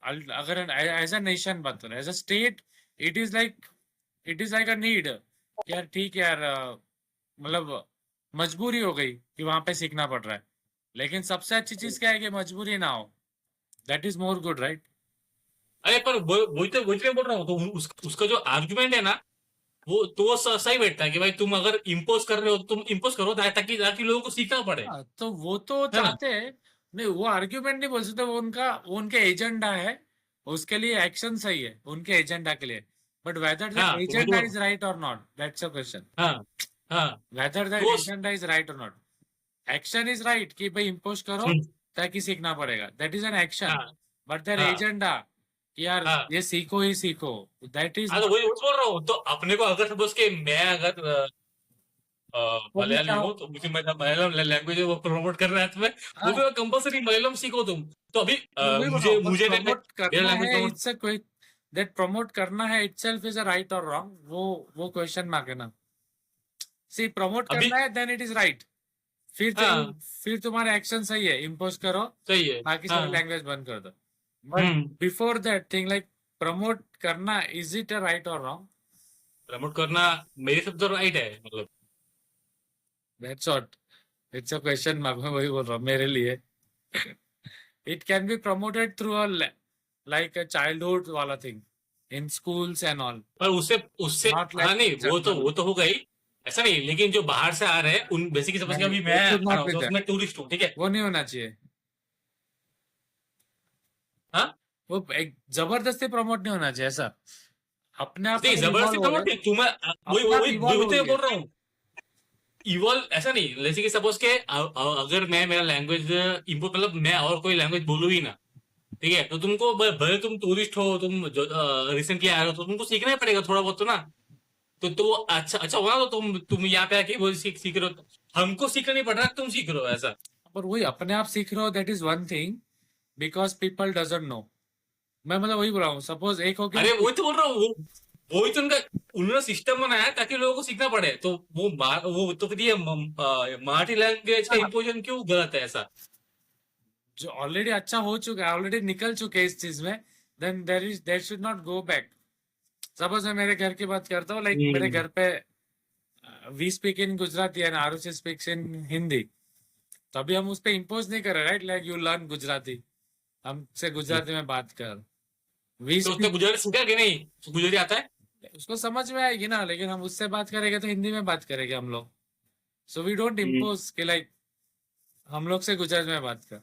अगर एज अ नेशन बात करें, as a state, it is like it is like a need. यार ठीक है यार, मतलब मजबूरी हो गई कि वहां पे सीखना पड़ रहा है, लेकिन सबसे अच्छी चीज क्या है कि मजबूरी ना हो। That is more good, right?
अरे पर वही तो मैं बोल रहा हूँ, तो उसका जो आर्गुमेंट है ना, वो तो वो सही बैठता है कि भाई तुम अगर इम्पोज कर रहे हो तो तुम इम्पोज करो, ताकि ताकि लोगों को सीखना पड़े।
हाँ, तो वो तो
है ना?
चाहते हैं। नहीं, वो आर्ग्यूमेंट नहीं बोल सकते, वो उनके एजेंडा है। उसके लिए एक्शन सही है उनके एजेंडा के लिए। बट वेदर द
हाँ तो वही
एजेंडा
तो।
इज राइट और नॉट, दैट्स अ क्वेश्चन।
हाँ हाँ
वेदर द
तो
एजेंडा इज राइट और नॉट। एक्शन इज राइट कि भाई इम्पोज करो
हम्म,
ताकि सीखना पड़ेगा, दैट इज एन एक्शन।
हाँ
बट देयर
हाँ
एजेंडा कि यार
हाँ
ये सीखो ही सीखो, दैट इज
हाँ, तो
नॉट।
वही बोल रहा हूँ, तो अपने को अगर सपोज के मैं अगर
वो भी
मलयाली
चाहो।
हूँ, तो मुझे मैं मलयालम लैंग्वेज वो प्रमोट कर रहा है, तो मैं
हाँ,
बोलूंगा कंपलसरी मलयालम सीखो तुम। तो अभी
मैं वही बोल रहा
मुझे
हूँ, बट
मुझे
प्रमोट
मेरा
करना
लैंग्वेज
है,
प्रमोट।
इट्स अ कोई दैट प्रमोट करना है इटसेल्फ इज अ राइट और रॉन्ग, वो क्वेश्चन मार्क है ना। सी, प्रमोट
अभी
करना है देन इट इज राइट।
हाँ
फिर तुम्हारा एक्शन सही है, इम्पोज करो,
सही है।
बाकी सारे
हाँ
लैंग्वेज बंद कर दो। But
hmm
before that thing like promote करना, इज इट अ राइट और रॉन्ग?
प्रमोट करना मेरे सब तो राइट है, मतलब।
That's what, it's a question mark, मैं वही बोल रहा हूँ मेरे लिए। It can be promoted through a like a childhood वाला thing in schools and all,
पर उससे उससे
नॉट
हाँ,
लाइक
नहीं
जनरल।
वो तो होगा ही। ऐसा नहीं, लेकिन जो बाहर से आ रहे हैं उन बेसिकली समझ के,
नहीं,
अभी मैं
इट शुड
आ रहा
नॉट
हूँ
बी
तो
दैट।
मैं टूरिस्ट हूँ, ठीक है।
वो नहीं होना चाहिए।
हाँ
वो एक जबरदस्ती प्रमोट नहीं होना चाहिए ऐसा। अपने आप
नहीं,
अगर
जबरदस्ती
इवॉल्व हो
प्रमोट
रहे,
नहीं, तुम्हें वही
अपने आप
वही वही
इवॉल्व
वही
हो
तो
रही
मैं
है।
बोल रहा हूँ। इवॉल्व ऐसा नहीं, जैसे कि सपोज के अगर मैं मेरा लैंग्वेज इम्पोर्ट, मतलब मैं और कोई लैंग्वेज बोलूँ ही ना, ठीक है, तो तुमको भले तुम टूरिस्ट हो, तुम जो रिसेंटली आए हो, तो तुमको सीखना ही पड़ेगा थोड़ा बहुत तो ना। तो वो अच्छा अच्छा होगा, तो तुम यहाँ पे आके वो सीख रहे हो, हमको सीखना नहीं पड़ रहा, तुम सीख रहे हो ऐसा।
पर वही अपने आप सीख रहे हो, that is one thing, because people doesn't know. मैं मतलब वही बोल रहा हूँ, सपोज एक हो गया
अरे
कि
वही तो बोल रहा हूँ, वही तो उनका, उन्होंने सिस्टम बनाया है ताकि लोगों को सीखना पड़े, तो वो तो फिर ये मराठी लैंग्वेज का
हाँ,
इम्पोजन क्यों गलत है ऐसा?
जो ऑलरेडी अच्छा हो चुका है, ऑलरेडी निकल चुके हैं इस चीज में, then there should not go back. Suppose मैं मेरे घर की बात करता हूँ, लाइक मेरे
हम्म
घर पे we speak in Gujarati and Arushi speaks in Hindi. तभी हम उस पर इम्पोज नहीं कर रहे, right? Like you learn Gujarati, हमसे गुजराती में बात कर। वी
तो उसने
स्पीक,
गुजराती सीखा कि नहीं? गुजराती आता है?
उसको समझ में आएगी ना, लेकिन हम उससे बात करेंगे तो हिंदी में बात करेंगे हम लोग। So we don't
hmm
impose कि लाइक हम लोग से गुजराती में बात कर,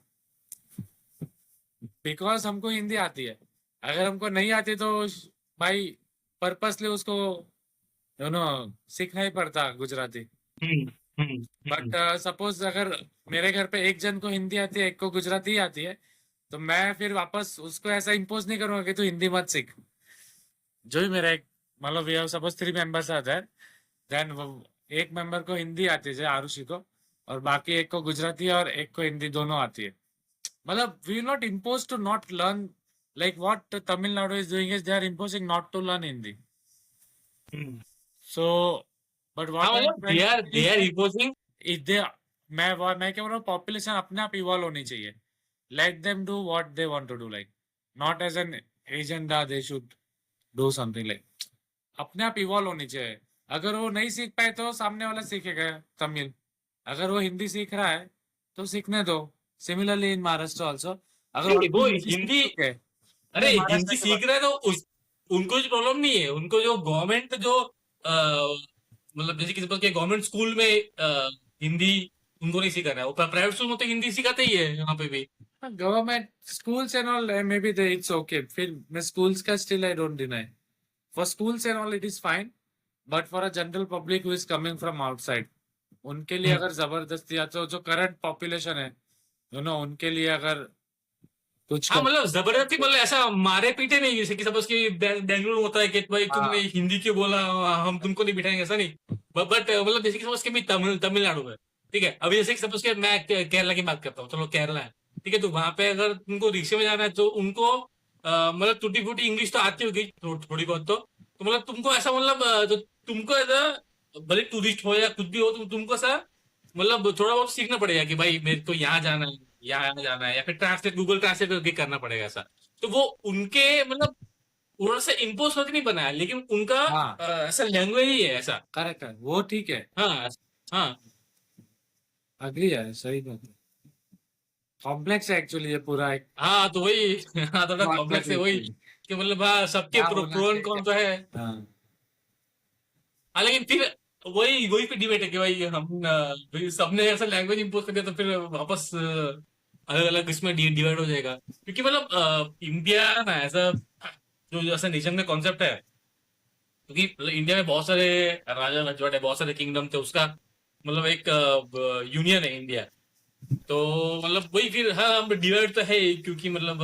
बिकॉज हमको हिंदी आती है। अगर हमको नहीं आती तो भाई पर्पसली उसको सीखना ही पड़ता गुजराती।
हम्म हम्म
बट
हम्म
सपोज अगर मेरे घर पे एक जन को हिंदी आती है, एक को गुजराती ही आती है, तो मैं फिर वापस उसको ऐसा इम्पोज नहीं करूंगा कि तू हिंदी मत सीख। जो भी मेरा एक, मतलब वी हैव सपोज 3 मेंबर्स आते हैं, देन एक मेंबर को हिंदी आती है आरुषि को, और बाकी एक को गुजराती और एक को हिंदी, दोनों आती है। मतलब we will not impose to not learn, like what Tamil Nadu is doing is they are imposing not to learn Hindi.
Hmm.
So, but
हाँ,
what I am
मतलब
trying to say
they
is
are
that
imposing.
if they, मैं क्या बोल रहा हूँ, population अपने आप evolve होनी चाहिए। Let them do what they want to do, like not as an agenda they should do something, like अपने आप इवॉल्व होनी चाहिए। अगर वो नहीं सीख पाए तो सामने वाला सीखेगा तमिल। अगर वो हिंदी सीख रहा है तो सीखने दो। सिमिलरली इन महाराष्ट्र ऑल्सो, अगर
नहीं, वो
ऑलरेडी हिंदी सीख
हिंदी,
चुके हैं, मैं
अरे
महाराष्ट्र
हिंदी
की
सीख
बात,
रहे हैं तो उनको जो प्रॉब्लम नहीं है, उनको जो गवर्नमेंट जो मतलब जैसे किसी के गवर्नमेंट स्कूल में हिंदी उनको नहीं सिखाना है, वो प्राइवेट स्कूल में तो हिंदी सिखाते ही है यहाँ पे भी।
Government schools and all may be they it's okay, फिर मैं स्कूल्स का still I don't deny. For schools and all it is fine, but for a general public who is coming from outside, उनके लिए
हम्म।
अगर जबरदस्ती, या तो जो करंट पॉपुलेशन है उनके लिए अगर कुछ
हाँ,
कर,
मतलब जबरदस्ती, मतलब ऐसा मारे पीटे नहीं, जैसे कि सपोज कि बेंगलुरु में होता है कि भाई तुमने
हाँ,
हिंदी क्यों बोला, हम तुमको नहीं बिठाएंगे, ऐसा नहीं। बट मतलब जैसे कि सपोज कि मैं तमिलनाडु में, ठीक है, अभी जैसे कि सपोज कि मैं केरला की बात करता हूँ, चलो केरला है, ठीक है, तो वहां पे अगर तुमको रिक्शे में जाना है तो उनको मतलब टूटी फूटी इंग्लिश तो आती होगी थोड़ी बहुत तो, तो मतलब तुमको ऐसा मतलब तो तुमको ऐसा भले टूरिस्ट हो या कुछ भी हो तुमको ऐसा मतलब थोड़ा बहुत सीखना पड़ेगा कि भाई मेरे को यहाँ जाना है, यहाँ जाना है, या फिर ट्रांसलेट गूगल ट्रांसलेट करके करना पड़ेगा ऐसा। तो वो उनके मतलब उन्होंने से इम्पोज करके नहीं बनाया, लेकिन उनका
हाँ,
ऐसा लैंग्वेज ही है ऐसा।
करेक्ट है, वो ठीक है।
हाँ हाँ
अग्री है, सही बात है। कॉम्प्लेक्स है एक्चुअली ये पूरा एक
हाँ, तो वही हाँ, थोड़ा कॉम्प्लेक्स है वही,
कॉन्सेप्ट।
कि मतलब हाँ सबके
क्या
प्रो
होना
प्रो एंड
चाहिए क्या।
कॉन तो है।
हाँ,
हाँ लेकिन फिर वही वही पे डिबेट है कि भाई हम फिर सबने ऐसा लैंग्वेज इम्पोज कर दिया तो फिर वापस अलग अलग इसमें डिवाइड हो जाएगा, क्योंकि मतलब इंडिया ना ऐसा जो ऐसा नेशन का कॉन्सेप्ट है, क्योंकि मतलब इंडिया में बहुत सारे राजा रजवाड़े है, बहुत सारे किंगडम थे, उसका मतलब एक यूनियन है इंडिया। तो मतलब वही फिर हाँ हम डिवाइड तो है ही, क्योंकि मतलब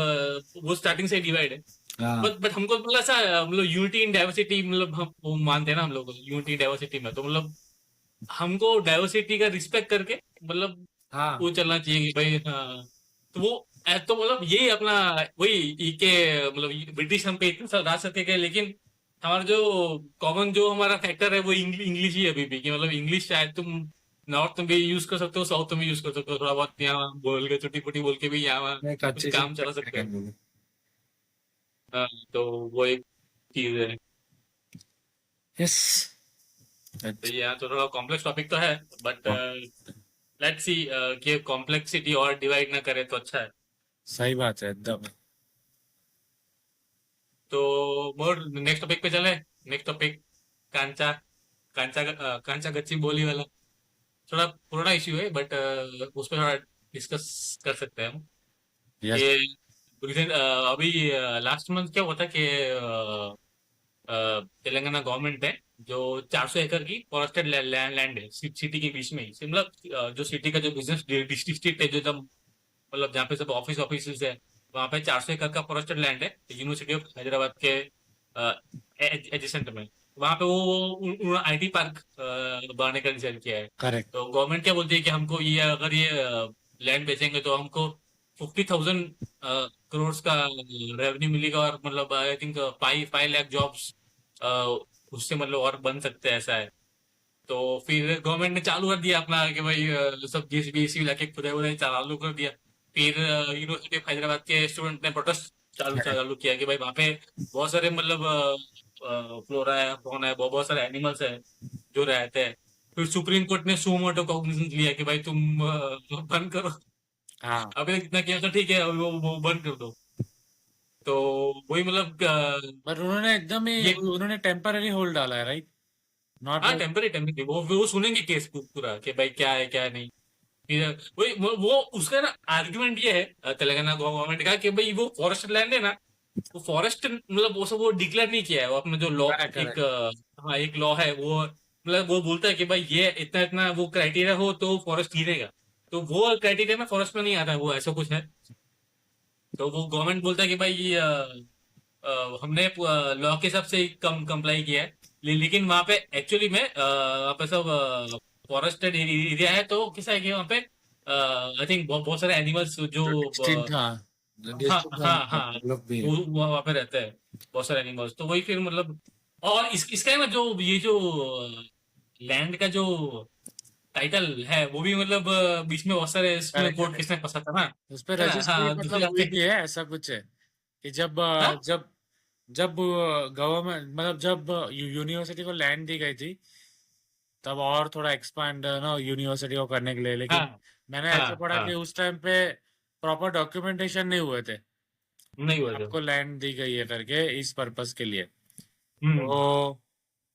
वो स्टार्टिंग से डिवाइड है।
हाँ,
बट हमको मतलब ऐसा मतलब यूनिटी इन डाइवर्सिटी, मतलब हम वो मानते हैं ना हम लोग यूनिटी इन डाइवर्सिटी में, तो मतलब हमको डाइवर्सिटी का रिस्पेक्ट करके मतलब
हाँ,
वो चलना चाहिए कि भाई हाँ। तो वो तो मतलब यही अपना वही के मतलब ब्रिटिश हम पे इतने साल राज करके गए, लेकिन हमारा जो कॉमन जो हमारा फैक्टर है वो इंग्लिश ही है अभी भी, कि मतलब इंग्लिश शायद तुम नॉर्थ में भी यूज कर सकते हो, साउथ में भी यूज कर सकते हो, थोड़ा बहुत यहाँ बोल के छोटी मोटी बोल के भी यहाँ
एक
कुछ
अच्छी चीज
काम चला सकते हो।
है।
हाँ, तो वो एक चीज है।
यस,
तो
अच्छा,
ये यहाँ तो थोड़ा कॉम्प्लेक्स टॉपिक तो है, बट लेट्स सी कि कॉम्प्लेक्सिटी और डिवाइड ना करे तो अच्छा है।
सही बात है एकदम।
तो मोर नेक्स्ट टॉपिक पे चले। नेक्स्ट टॉपिक कांचा कांचा गच्ची बोली वाला थोड़ा पुराना इश्यू है, बट उस पर थोड़ा डिस्कस कर सकते हैं हम।
यस,
ये रिसेंट अभी लास्ट मंथ क्या हुआ था कि तेलंगाना गवर्नमेंट है जो 400 एकड़ की फॉरेस्टेड लैंड है सिटी के बीच में ही, मतलब जो सिटी का जो बिजनेस डिस्ट्रिक्ट है जो एकदम मतलब जहाँ पे सब ऑफिस ऑफिस है, वहाँ पे 400 एकड़ का फॉरेस्टेड लैंड है यूनिवर्सिटी ऑफ हैदराबाद के एडजेसेंट में। वहाँ पे वो उन्होंने आईटी पार्क बनाने का डिसाइड किया है।
करेक्ट,
तो गवर्नमेंट क्या बोलती है कि हमको ये अगर ये लैंड बेचेंगे तो हमको 50,000 करोड़ का रेवेन्यू मिलेगा, और मतलब आई थिंक 5 लाख जॉब्स उससे मतलब और बन सकते हैं ऐसा है। तो फिर गवर्नमेंट ने चालू कर दिया अपना कि भाई सब जेसीबी लाके खुदाई वुदाई चालू कर दिया। फिर यूनिवर्सिटी ऑफ हैदराबाद के स्टूडेंट ने प्रोटेस्ट चालू
करेक्ट,
चालू किया कि भाई वहाँ पे बहुत सारे मतलब फ्लोरा है, फौना है, बहुत बहुत सारे एनिमल्स है जो रहते हैं। फिर सुप्रीम कोर्ट ने सू मोटो कॉग्निजेंस लिया कि भाई तुम बंद करो।
हाँ।
अभी तक इतना किया तो ठीक है, अभी वो बंद कर दो। तो वही मतलब
पर उन्होंने एकदम ही
ये
उन्होंने टेम्पररी होल्ड डाला है, राइट? नॉट
हाँ
लाइक।
टेम्परेरी टेम्परेरी वो सुनेंगे केस पूरा कि भाई क्या है क्या नहीं। फिर वही वो उसका ना आर्ग्यूमेंट ये है तेलंगाना गवर्नमेंट का कि भाई वो फॉरेस्ट लैंड है ना, वो फॉरेस्ट मतलब वो सब वो डिक्लेयर नहीं किया है, वो अपना जो लॉ
करेक्ट,
एक
करेक्ट,
हाँ एक लॉ है वो मतलब वो बोलता है कि भाई ये इतना इतना वो क्राइटेरिया हो तो फॉरेस्ट गिरेगा। तो वो क्राइटेरिया में फॉरेस्ट में नहीं आता है, वो ऐसा कुछ है। तो वो गवर्नमेंट बोलता है कि भाई हमने लॉ के हिसाब से ही कम कंप्लाई किया है। लेकिन वहां पे एक्चुअली में वहाँ पे सब फॉरेस्टेड एरिया है, तो कैसा है कि वहाँ पे आई थिंक बहुत सारे एनिमल्स जो
जो डिस्टिंक्ट, हाँ,
हाँ
डिस्टिंक्ट
हाँ हाँ
लोग भी है।
वो वहाँ पे रहते हैं बहुत सारे एनिमल्स। तो वही फिर मतलब और इसका है ना जो ये जो लैंड का जो टाइटल है वो भी मतलब बीच में बहुत सारे इसमें
करेक्ट,
कोर्ट
करेक्ट।
केस में फंसा था ना।
उस पर
है ना,
रजिस्ट्री
हाँ दूसरे
मतलब हुई
जाके
भी है, ऐसा कुछ है कि जब
हाँ
जब गवर्नमेंट मतलब जब यूनिवर्सिटी को लैंड दी गई थी, तब और थोड़ा एक्सपांड ना यूनिवर्सिटी को करने के लिए,
हाँ
लेकिन मैंने ऐसे
हाँ
पढ़ा कि
हाँ
उस टाइम पे प्रॉपर डॉक्यूमेंटेशन नहीं हुए थे
नहीं
कि
हुआ था।
आपको लैंड दी गई है करके इस पर्पस के लिए।
हम्म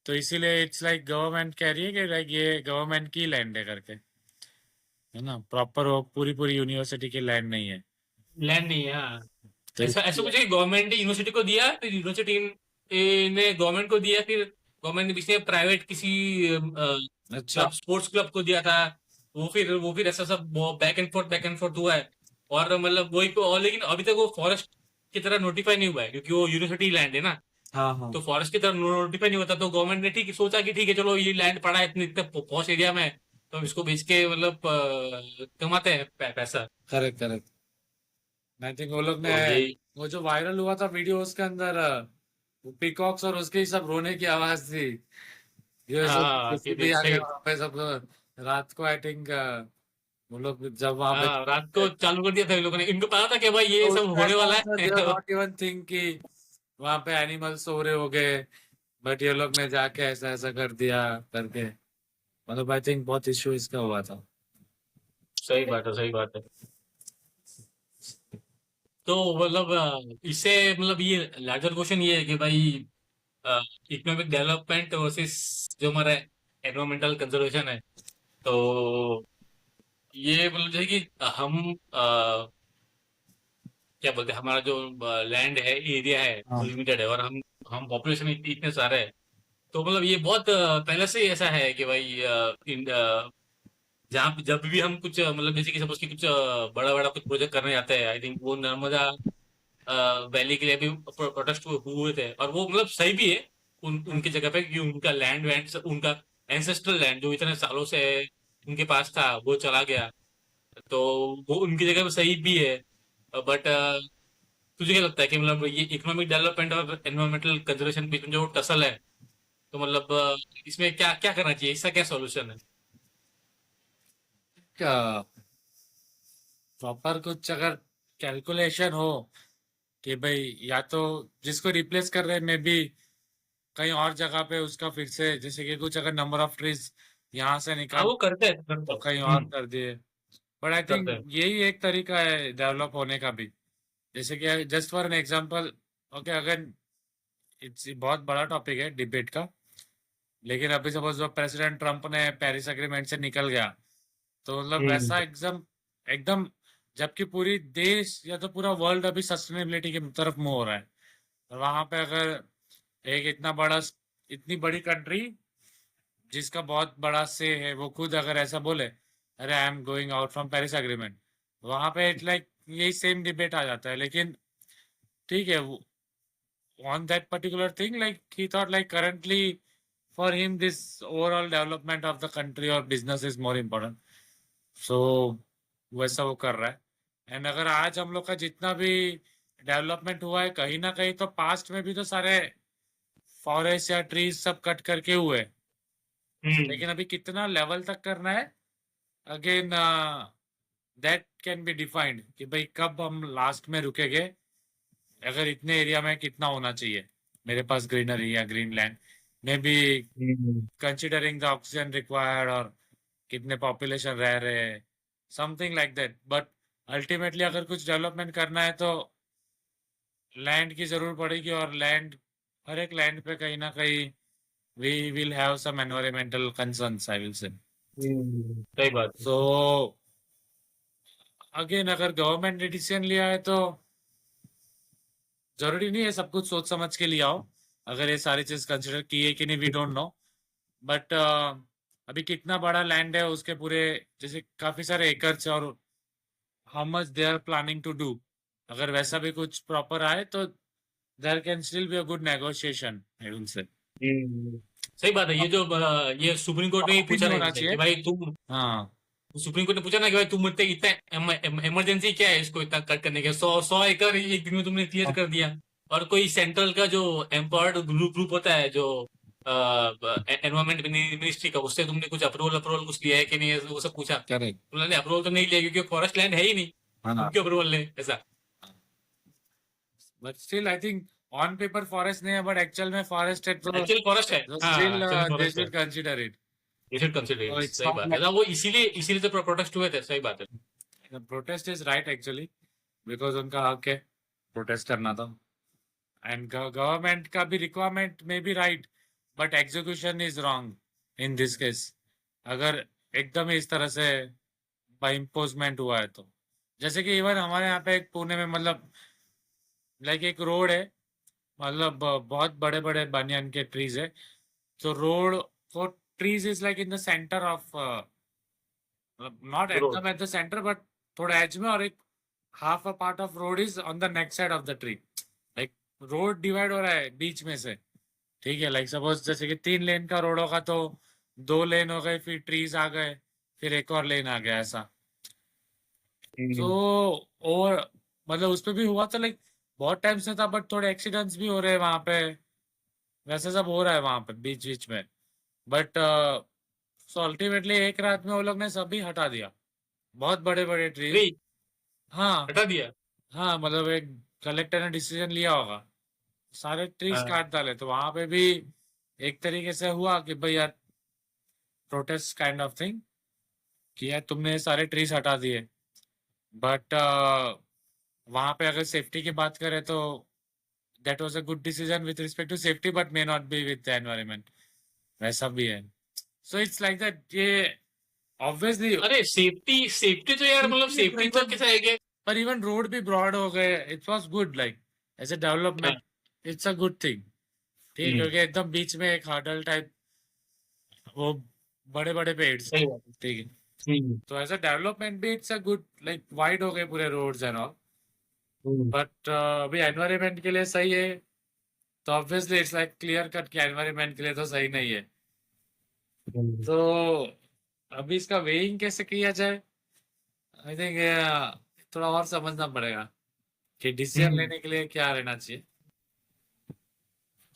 तो इसीलिए इट्स लाइक गवर्नमेंट कह रही है कि लाइक ये गवर्नमेंट की लैंड है करके, है ना? प्रॉपर वो पूरी पूरी यूनिवर्सिटी की लैंड नहीं है।
लैंड नहीं है हाँ।
तो
ऐसा ऐसा
इसलिए
कुछ है कि गवर्नमेंट ने यूनिवर्सिटी को दिया, फिर यूनिवर्सिटी ने गवर्नमेंट को दिया, फिर गवर्नमेंट ने बीच में प्राइवेट किसी
अच्छा,
क्लब स्पोर्ट्स क्लब को दिया था। वो फिर ऐसा सब बैक एंड फोर्थ हुआ है। और मतलब वही को और लेकिन अभी तक वो फॉरेस्ट की तरह नोटिफाई नहीं हुआ है, क्योंकि वो यूनिवर्सिटी लैंड है ना।
हाँ, हाँ,
तो फॉरेस्ट की तरह नोटिफाई नहीं होता, तो गवर्नमेंट ने ठीक सोचा कि ठीक है चलो ये लैंड पड़ा है इतने इतने पॉश एरिया में, तो हम इसको बेच के मतलब कमाते हैं पैसा।
Correct, correct. आई थिंक वो लोग ने
तो यही
वो जो वायरल हुआ था वीडियो, उसके अंदर पीकॉक्स और उसकी सब रोने की आवाज थी। ये सब
हाँ कि
भी आ गया
सही।
वहां पे सब रात को आई थिंक वो लोग जब वहां पे
हाँ रात को चालू कर दिया था इन लोगों ने, इनको पता था कि भाई ये
तो उस
सब
टाइम
होने वाला
ऑल्सो
है।
They are not even think कि वहां पे एनिमल सो रहे हो गए, बट ये लोग ने जाके ऐसा ऐसा कर दिया करके, मतलब आई थिंक बहुत इश्यू इसका हुआ था।
सही बात है, सही बात है। तो मतलब इससे मतलब ये लार्जर क्वेश्चन ये है कि भाई इकोनॉमिक डेवलपमेंट वर्सेस जो हमारा एनवायरमेंटल कंजर्वेशन है। तो ये मतलब जैसे कि हम क्या बोलते हैं, हमारा जो लैंड है, एरिया है, वो
हाँ
लिमिटेड है, और हम पॉपुलेशन इतने सारे हैं। तो मतलब ये बहुत पहले से ही ऐसा है कि भाई जहाँ जब भी हम कुछ मतलब जैसे कि सपोज कि कुछ बड़ा बड़ा कुछ प्रोजेक्ट करने जाते हैं, आई थिंक वो नर्मदा वैली के लिए भी प्रोटेस्ट हुए थे, और वो मतलब सही भी है उनकी जगह पे, कि उनका लैंड वैंड उनका एंसेस्ट्रल लैंड जो इतने सालों से उनके पास था वो चला गया। तो वो उनकी जगह पे सही भी है। बट तुझे क्या लगता है कि मतलब ये इकोनॉमिक डेवलपमेंट और एनवायरमेंटल कंजर्वेशन के बीच में जो टसल है, तो मतलब इसमें क्या क्या करना चाहिए, इसका क्या सॉल्यूशन है?
प्रॉपर कुछ अगर कैलकुलेशन हो कि भाई या तो जिसको रिप्लेस कर रहे हैं मे बी कहीं और जगह पे उसका फिर से जैसे कि कुछ अगर नंबर ऑफ ट्रीज यहाँ से
हाँ
निकाल
वो करते हैं, करते
तो
हैं।
कहीं और कर दिए। बट आई
करते
थिंक
हैं।
यही एक तरीका है डेवलप होने का भी। जैसे कि just for an example, okay अगर इट्स बहुत बड़ा टॉपिक है डिबेट का, लेकिन अभी सपोज जो प्रेसिडेंट ट्रम्प ने पेरिस एग्रीमेंट से निकल गया, तो मतलब
हम्म।
वैसा एकदम एकदम जबकि पूरी देश या तो पूरा वर्ल्ड अभी सस्टेनेबिलिटी की तरफ मूव हो रहा है, और वहां पे अगर एक इतनी बड़ी कंट्री जिसका बहुत बड़ा से है वो खुद अगर ऐसा बोले अरे I am going out from Paris agreement, वहां पे इट लाइक यही सेम डिबेट आ जाता है। लेकिन ठीक है, on that particular thing, like he thought like currently for him this overall development of the country or business is more important, so वैसा वो कर रहा है। एंड अगर आज हम लोग का जितना भी डेवलपमेंट हुआ है कहीं ना कहीं तो पास्ट में भी तो सारे फॉरेस्ट या ट्रीज सब कट करके हुए हैं।
हम्म।
लेकिन अभी कितना लेवल तक करना है, again that can be defined कि भाई कब हम लास्ट में रुकेंगे, अगर इतने एरिया में कितना होना चाहिए मेरे पास ग्रीनरी या green land, may be
hmm.
Considering the oxygen required और कितने पॉपुलेशन रह रहे हैं, something like that. But ultimately अगर कुछ डेवलपमेंट करना है तो लैंड की जरूर पड़ेगी, और लैंड हर एक लैंड पे कहीं ना कहीं we will have some environmental concerns I will say.
सही बात है।
सो अगेन अगर गवर्नमेंट ने डिसीजन लिया है तो जरूरी नहीं है सब कुछ सोच समझ के लिया हो, अगर ये सारी चीज कंसिडर की है कि नहीं वी डोंट नो। बट अभी कितना बड़ा लैंड है उसके पूरे जैसे काफी सारे एकर्स है, और how much they are planning to do, अगर वैसा भी कुछ प्रॉपर आए तो there can still be a good negotiation I will say.
सही बात है। ये जो ये सुप्रीम कोर्ट ने ही
भी
पूछा
नहीं
था
होना
इनसे कि
चाहिए।
भाई तुम,
हाँ
सुप्रीम कोर्ट ने पूछा ना कि भाई तुम इतने इतना इमरजेंसी क्या है इसको इतना कट करने के, 100 एकड़ एक दिन में तुमने क्लियर कर दिया। और कोई सेंट्रल का जो एम्पावर्ड ग्रुप होता है जो एनवायरमेंट मिनिस्ट्री का, उससे तुमने कुछ अप्रूवल अप्रूवल कुछ लिया है कि नहीं, वो सब पूछा।
करेक्ट।
उन्होंने अप्रूवल तो नहीं लिया क्योंकि फॉरेस्ट लैंड है ही नहीं, तुम
हाँ
क्यों अप्रूवल ले ऐसा।
But still I think on paper forest नहीं है बट एक्चुअल में फॉरेस्ट है तो
एक्चुअल फॉरेस्ट है, हाँ
स्टिल
एक्चुअली
दे
फॉरेस्ट है।
Should consider it.
ये शुड कंसिडर
तो
इट,
इट्स
सही
नॉट
बात है ना, वो इसीलिए इसीलिए तो प्रोटेस्ट हुए थे, सही बात है।
Like protest is right actually, because उनका हक है प्रोटेस्ट करना था, एंड गवर्नमेंट का भी रिक्वायरमेंट में भी right, but execution is wrong in this case. अगर एकदम ही इस तरह से बाई इम्पोजमेंट हुआ है तो, जैसे कि इवन हमारे यहाँ पे एक पुणे में मतलब लाइक एक रोड है, मतलब बहुत बड़े बड़े बनियान के ट्रीज है, तो रोड को trees is like in the centre of, not
road.
एकदम एट द सेंटर बट थोड़ा एज में, और एक half a part of road is on the next side of the tree, like road divide हो रहा है बीच में से। ठीक है, लाइक सपोज जैसे कि 3 लेन का रोड होगा तो 2 लेन हो गए, फिर ट्रीज आ गए, फिर एक और लेन आ गया ऐसा। तो और मतलब उस पे भी हुआ था लाइक बहुत टाइम से था, बट थोड़े एक्सीडेंट्स भी हो रहे हैं वहां पे, वैसे सब हो रहा है वहां पे बीच बीच में, बट सो अल्टीमेटली एक रात में वो लोग ने सभी हटा दिया, बहुत बड़े बड़े ट्रीज।
ट्री
हाँ।
हटा दिया।
हाँ मतलब एक कलेक्टर ने डिसीजन लिया होगा, सारे ट्रीज
हाँ।
काट डाले, तो वहां पे भी एक तरीके से हुआ कि भाई यार प्रोटेस्ट काइंड ऑफ थिंग, कि यार तुमने सारे ट्रीज हटा दिए, बट वहां पे अगर सेफ्टी की बात करें तो that was a good decision with respect to safety, but may not be with the environment, वैसा भी है। सो इट्स लाइक दैट, ये ऑब्वियसली।
अरे सेफ्टी सेफ्टी तो यार मतलब सेफ्टी तो कैसा है कि
पर इवन रोड भी ब्रॉड हो गए, it was good like as a
हाँ,
development, it's a good thing. ठीक है,
हम्म,
क्योंकि एकदम बीच में एक हर्डल टाइप, वो बड़े बड़े पेड़,
सही बात है।
ठीक है,
हम्म,
तो एज अ डेवलपमेंट भी it's a good, like wide हो गए पूरे roads and all,
hmm,
but अभी एनवायरमेंट के लिए सही है, तो obviously it's like clear cut कि एनवायरमेंट के लिए तो सही नहीं है।
हम्म,
तो अभी इसका वेइंग कैसे किया जाए, आई थिंक थोड़ा और समझना पड़ेगा कि डिसीजन
हम्म,
लेने के लिए क्या रहना चाहिए।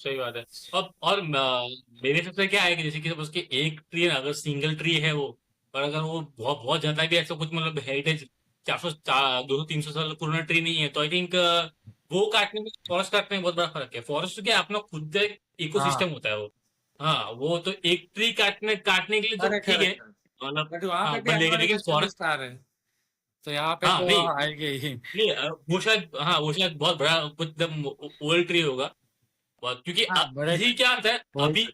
सही बात है। अब और मेरे हिसाब से क्या है कि जैसे कि सपोज कि एक ट्री है ना, अगर सिंगल ट्री है वो, और अगर वो बहुत बहुत ज्यादा भी ऐसा कुछ मतलब हेरिटेज 400 200 300 साल पुराना ट्री नहीं है, तो आई थिंक वो काटने में फॉरेस्ट काटने में बहुत बड़ा फर्क है। फॉरेस्ट तो क्या अपना खुद का एक
हाँ,
इकोसिस्टम होता है वो। हाँ, वो तो एक ट्री काटने काटने के लिए तो
करेक्ट
ठीक है,
करेक्ट।
मतलब
बट वहां पे
हाँ,
भी
बट लेकिन फॉरेस्ट,
एनवायरमेंटलिस्ट आ रहे हैं, तो यहाँ पे
हाँ
तो
नहीं
आएंगे ही।
नहीं वो शायद, हाँ वो शायद बहुत बड़ा कुछ एकदम ओल्ड ट्री होगा। क्योंकि
हाँ बड़े
यही क्या होता है
बोल
अभी,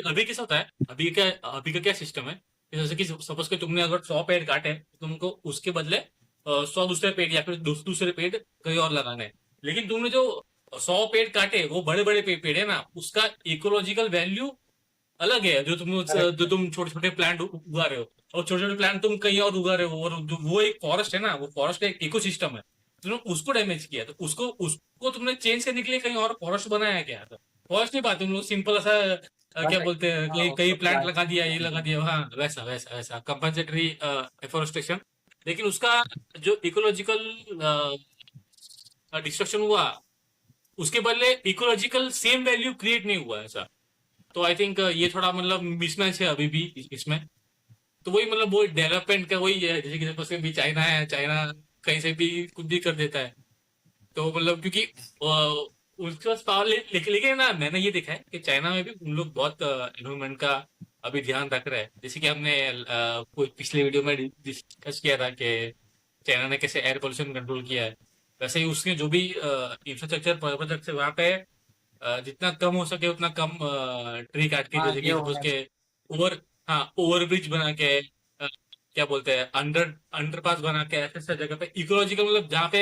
अभी कैसा होता है, अभी का क्या सिस्टम है कि जैसे कि सपोज कि तुमने अगर 100 पेड़ काटे तो तुमको उसके बदले 100 दूसरे पेड़ या फिर दूसरे पेड़ कहीं और लगाने हैं। लेकिन तुमने जो 100 पेड़ काटे वो बड़े बड़े पेड़ है ना, उसका इकोलॉजिकल वैल्यू अलग है। जो
करेक्ट।
तुम छोटे छोटे प्लांट उगा रहे हो, और छोटे छोटे प्लांट तुम कहीं और उगा रहे हो, और जो वो एक फॉरेस्ट है ना, वो फॉरेस्ट एक इकोसिस्टम है। तुमने उसको डैमेज किया, तो उसको उसको तुमने चेंज करने के लिए कहीं और फॉरेस्ट बनाया क्या? तो फॉरेस्ट नहीं पाते तुम लोग, सिंपल सा क्या बोलते हैं,
हाँ
कहीं कहीं
उसको
प्लांट
प्लांट।
लगा दिया, ये लगा दिया, हाँ वैसा वैसा वैसा कंपनसेटरी एफोरेस्टेशन। लेकिन उसका जो इकोलॉजिकल डिस्ट्रक्शन हुआ, उसके बदले इकोलॉजिकल सेम वैल्यू क्रिएट नहीं हुआ ऐसा। तो आई थिंक ये थोड़ा मतलब मिसमैच है अभी भी इसमें। तो वही मतलब वो डेवलपमेंट का वही है, जैसे कि जैसे भी चाइना है, चाइना कहीं से भी कुछ भी कर देता है। तो मतलब क्योंकि उसके पास पावर लेकिन ना मैंने ये देखा है कि चाइना में भी उन लोग बहुत एनवायरमेंट का अभी ध्यान रख रहे हैं। जैसे कि हमने कोई पिछले वीडियो में डिस्कस किया था कि चाइना ने कैसे एयर पोल्यूशन कंट्रोल किया है। वैसे ही उसने जो भी इंफ्रास्ट्रक्चर प्रोजेक्ट है वहां पे जितना कम हो सके उतना कम ट्री काट के,
हाँ
जैसे
ये
कि सपोज
होना
के
चाहिए।
ओवर, हाँ ओवर ब्रिज बना के, क्या बोलते हैं, अंडरपास बना के, ऐसे ऐसे जगह पे इकोलॉजिकल मतलब जहाँ पे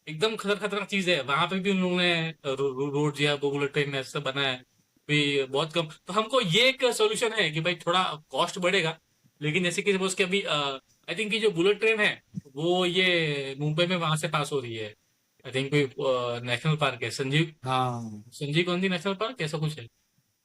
एकदम खतरनाक चीज है वहां पे भी उन लोगों ने रोड या बुलेट ट्रेन ऐसा बनाया है भी बहुत कम। तो हमको ये एक सोल्यूशन है कि भाई थोड़ा कॉस्ट बढ़ेगा, लेकिन जैसे कि सपोज कि अभी आई थिंक कि जो बुलेट ट्रेन है वो ये मुंबई में वहां से पास हो रही है। आई थिंक कोई नेशनल पार्क है, संजीव
हाँ
संजय गांधी नेशनल पार्क ऐसा कुछ है,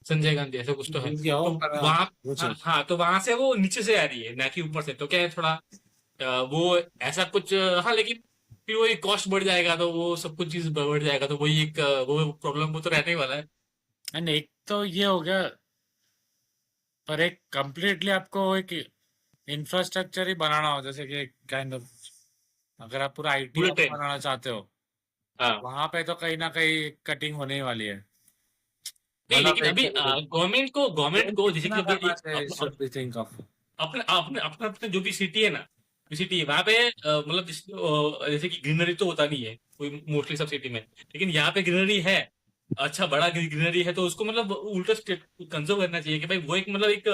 संजय गांधी ऐसा कुछ तो है।
भूल गया हो
तो
पर हाँ,
वहां,
कुछ
हाँ
है।
हाँ, तो वहां से वो नीचे से आ रही है ना कि ऊपर से, तो क्या है थोड़ा वो ऐसा कुछ हाँ, लेकिन फिर वही कॉस्ट बढ़ जाएगा तो वो सब कुछ चीज बढ़ जाएगा, तो वही एक वो प्रॉब्लम वो तो रहने ही वाला है।
एंड एक तो ये हो गया, पर एक कंप्लीटली आपको एक इंफ्रास्ट्रक्चर ही बनाना हो, जैसे कि काइंड ऑफ अगर आप पूरा आईटी
बुलेट
हब
ट्रेन,
बनाना चाहते हो,
हाँ
वहां पे तो कहीं ना कहीं कटिंग होने ही वाली है,
नहीं,
मतलब
लेकिन
एक
अभी गवर्नमेंट को जैसे कि
कितना करना चाहिए
अपना
शुड बी थिंक ऑफ।
अपने अपने अपने अपने जो भी सिटी है ना, सिटी है वहां पे मतलब जैसे कि ग्रीनरी तो होता नहीं है कोई मोस्टली सब सिटी में, लेकिन यहाँ पे ग्रीनरी है, अच्छा बड़ा ग्रीनरी है, तो उसको मतलब उल्टा स्टेट कंजर्व करना चाहिए कि भाई वो एक मतलब एक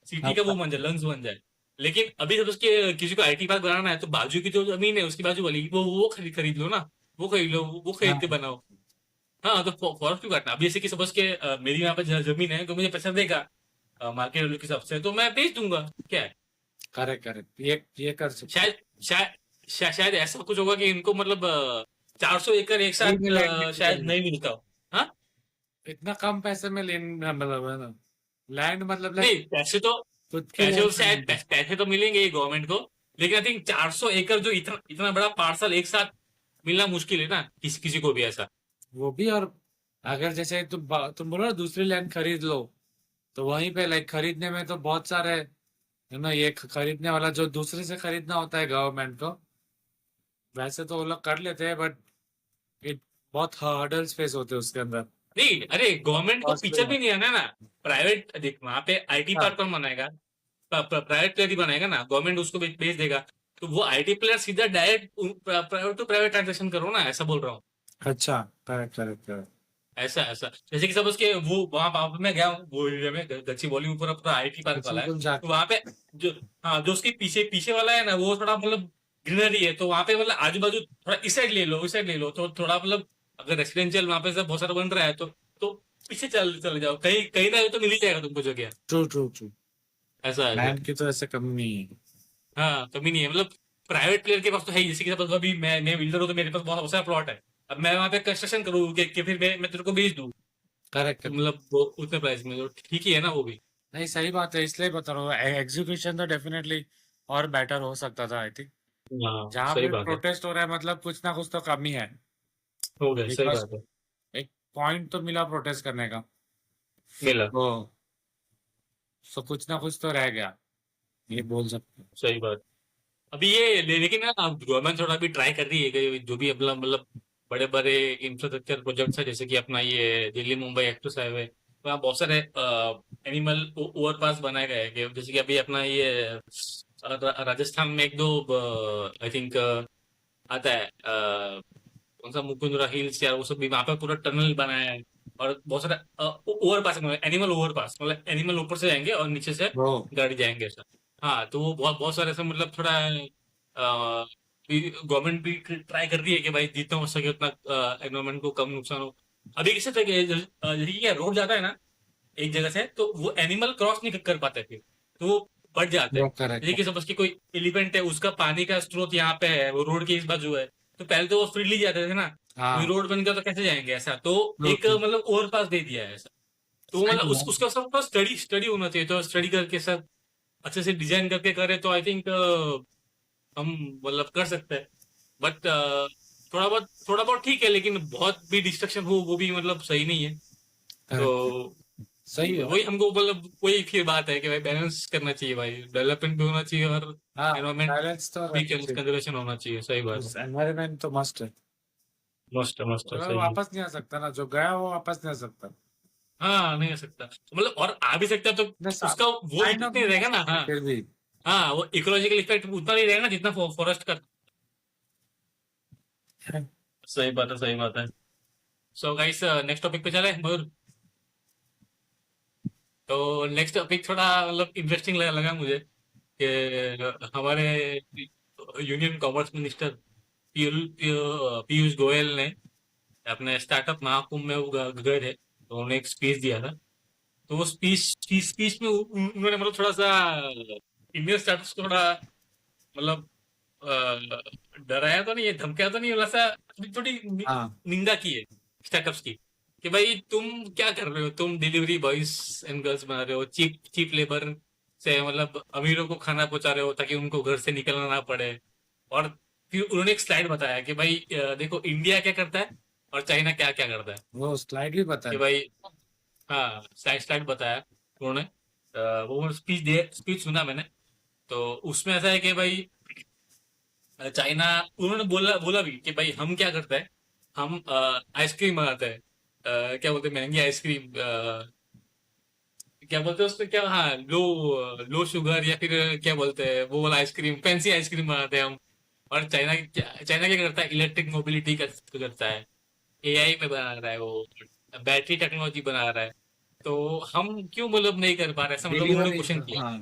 सिटी का वो बन जाए, लंग्स बन जाए। लेकिन अभी जब उसके किसी को आईटी पार्क बनाना है तो बाजू की जो जमीन है उसकी बाजू वाली वो खरीद लो ना, वो खरीद लो, वो खरीद के
हाँ
बनाओ। हाँ, तो फॉरेस्ट क्यों काटना? अभी जैसे कि सपोज के मेरी यहाँ पे जमीन है तो मुझे पैसा देगा मार्केट वैल्यू के हिसाब से, तो मैं बेच दूंगा, क्या है।
करेक्ट करेक्ट, ये कर सकते
शायद शायद शायद ऐसा कुछ होगा कि इनको मतलब 400 एकड़ एक
फ्री
साथ
में लैंड मिल
शायद
जाएगा,
नहीं मिलता हो। हाँ,
इतना कम पैसे में लेना मतलब है ना, लैंड मतलब लाइक
नहीं पैसे तो,
खुद की
पैसे तो
लैंड में
शायद
मिलता।
पैसे तो मिलेंगे ही गवर्नमेंट को, लेकिन आई थिंक 400 एकड़ जो इतना इतना बड़ा पार्सल एक साथ मिलना मुश्किल है ना, किसी किसी को भी ऐसा।
वो भी, और अगर जैसे तुम बोलो ना दूसरी लैंड खरीद लो, तो वहीं पे लाइक खरीदने में तो बहुत सारे ये खरीदने वाला जो दूसरे से खरीदना होता है गवर्नमेंट को, वैसे तो वो लोग कर लेते हैं, बट इट बहुत हर्डल्स फेस होते हैं उसके अंदर।
नहीं, अरे गवर्नमेंट को
कॉस्ट
पीछे भी नहीं आना ना। प्राइवेट देख, वहां पे आईटी
हाँ।
पार्क कौन बनाएगा? प्राइवेट प्लेयर ही बनाएगा ना, गवर्नमेंट उसको बेच देगा। तो वो आईटी प्लेयर सीधा direct private to private transaction करो ना, ऐसा बोल रहा हूँ।
अच्छा, करेक्ट करेक्ट करेक्ट।
ऐसा ऐसा जैसे कि सपोज के वो वहां पे मैं गया हूँ वो एरिया में, गच्ची बॉली ऊपर पूरा आईटी पार्क
अच्छा,
वाला है।
तुम जा।
तो वहां पे जो, हाँ, जो उसके पीछे पीछे वाला है ना, वो थोड़ा मतलब ग्रीनरी है। तो वहां पे मतलब आजू बाजू थोड़ा इस साइड ले लो, इस साइड ले लो, तो थोड़ा मतलब अगर रेसिडेंशियल वहां पे से बहुत सारा बन रहा है तो पीछे चले जाओ, कहीं कहीं ना तो मिल ही जाएगा तुमको जगह।
True true true.
ऐसा है।
लैंड की तो ऐसे कमी नहीं है।
हाँ, कमी नहीं है मतलब। प्राइवेट प्लेयर के पास तो है ही, जैसे कि सपोज अभी मैं बिल्डर हूँ तो मेरे पास बहुत सारा प्लॉट है। अब मैं वहां पे कंस्ट्रक्शन करूँ कि फिर मैं तेरे को बेच दूँ,
करेक्ट।
तो मतलब वो उतने प्राइस में तो ठीक ही है ना वो भी।
नहीं, सही बात है, इसलिए बता रहा हूँ एग्जीक्यूशन तो डेफिनेटली और बेटर हो सकता था आई थिंक।
हाँ,
जहाँ
सही
पे
बात है।
प्रोटेस्ट हो रहा है मतलब कुछ ना कुछ तो कमी है।
हो गया, सही
बिकॉज
बात है।
एक पॉइंट तो मिला प्रोटेस्ट करने का।
मिला।
तो सो कुछ ना कुछ तो रह गया, ये बोल सकते हैं।
सही बात। अभी ये लेकिन ना गवर्नमेंट थोड़ा भी ट्राई कर रही है कि जो भी अपना मतलब बड़े बड़े इंफ्रास्ट्रक्चर प्रोजेक्ट्स है, जैसे कि अपना ये दिल्ली मुंबई एक्सप्रेस हाईवे, वहाँ बहुत सारे एनिमल ओवरपास बनाए गए हैं। जैसे कि अभी अपना ये राजस्थान में एक दो आई थिंक आता है, कौन सा मुकुंदरा हिल्स यार, वो सब भी वहां पे पूरा टनल बनाया है। और बहुत सारा ओवरपास, मतलब एनिमल ओवरपास, मतलब एनिमल ऊपर से जाएंगे और नीचे से
वो
गाड़ी जाएंगे ऐसा। हाँ, तो वो बहुत बहुत सारे ऐसे मतलब थोड़ा गवर्नमेंट भी ट्राई कर रही है कि भाई जितना हो सके उतना एनवायरमेंट को कम नुकसान हो। अभी कैसे थे कि जैसे कि रोड जाता है ना एक जगह से, तो वो एनिमल क्रॉस नहीं कर पाते फिर, तो वो बढ़ जाते हैं।
वो करेक्ट
जैसे
है।
कि सपोज कि कोई एलिफेंट है, उसका पानी का स्रोत यहाँ पे है, वो रोड के इस बाजू है। तो पहले तो वो फ्रीली जाते थे ना, अभी
हाँ।
रोड बन गया तो कैसे जाएंगे ऐसा, तो
ट्रू
एक
ट्रू।
मतलब ओवरपास दे दिया है ऐसा। तो वो
सही
मतलब
बोला।
उसका सब स्टडी स्टडी होना चाहिए, तो स्टडी करके सब अच्छे से डिजाइन करके करे तो आई थिंक हम मतलब कर सकते हैं। बट थोड़ा बहुत ठीक है, लेकिन बहुत भी डिस्ट्रक्शन हो वो भी मतलब सही नहीं है। तो
करेक्ट। सही है।
वही हमको मतलब वही फिर बात है कि भाई बैलेंस करना चाहिए भाई, डेवलपमेंट भी होना चाहिए और
हाँ,
एनवायरमेंट
बैलेंस तो
भी
रहना चाहिए।
कंसिडरेशन होना चाहिए। सही बात है।
एनवायरमेंट तो मस्ट है।
मस्त है, मस्त है,
वो
सही है।
वापस नहीं आ सकता ना, जो गया वो वापस नहीं आ सकता।
हाँ, नहीं आ सकता तो मतलब, और आ भी सकता है तो उसका वो
काइंड ऑफ
इतना ही
नहीं आ
रहेगा ना।
सकता
हाँ,
फिर भी।
हाँ, वो इकोलॉजिकल इफेक्ट उतना नहीं रहेगा ना जितना फॉरेस्ट का। सही बात है, सही बात है। सो गाइस, नेक्स्ट टॉपिक पे चले मयूर। तो नेक्स्ट टॉपिक थोड़ा मतलब इंटरेस्टिंग लगा मुझे कि हमारे union commerce minister Piyush Goyal ने अपने स्टार्टअप महाकुंभ में वो गए थे, तो उन्होंने एक स्पीच दिया था। तो वो स्पीच में उन्होंने मतलब थोड़ा सा इंडियन स्टार्टअप्स को थोड़ा मतलब डराया तो नहीं है, धमकाया तो नहीं, थोड़ा सा थोड़ी
हाँ।
निंदा की है स्टार्टअप्स की, कि भाई तुम क्या कर रहे हो, तुम डिलीवरी बॉयज एंड गर्ल्स बना रहे हो, चीप चीप लेबर से मतलब अमीरों को खाना पहुंचा रहे हो ताकि उनको घर से निकलना ना पड़े। और फिर उन्होंने एक स्लाइड बताया कि भाई देखो इंडिया क्या करता है और चाइना क्या क्या करता है।
वो स्लाइड भी पता
कि
है।
भाई, हाँ, स्लाइड स्लाइड बताया उन्होंने। वो स्पीच सुना मैंने। तो उसमें ऐसा है कि भाई चाइना, उन्होंने बोला बोला भी कि भाई हम क्या करते हैं, हम आइसक्रीम बनाते हैं। क्या बोलते हैं, महंगी आइसक्रीम, क्या बोलते हैं उसको, क्या, हाँ, लो लो शुगर या फिर क्या बोलते हैं वो वाला आइसक्रीम, फैंसी आइसक्रीम बनाते हैं हम। और चाइना क्या करता है, इलेक्ट्रिक मोबिलिटी करता है, एआई में बना रहा है वो, बैटरी टेक्नोलॉजी बना रहा है। तो हम क्यों मतलब नहीं कर पा रहे, ऐसा मतलब उन्होंने
डिलीवरी।
क्वेश्चन किया।
हाँ,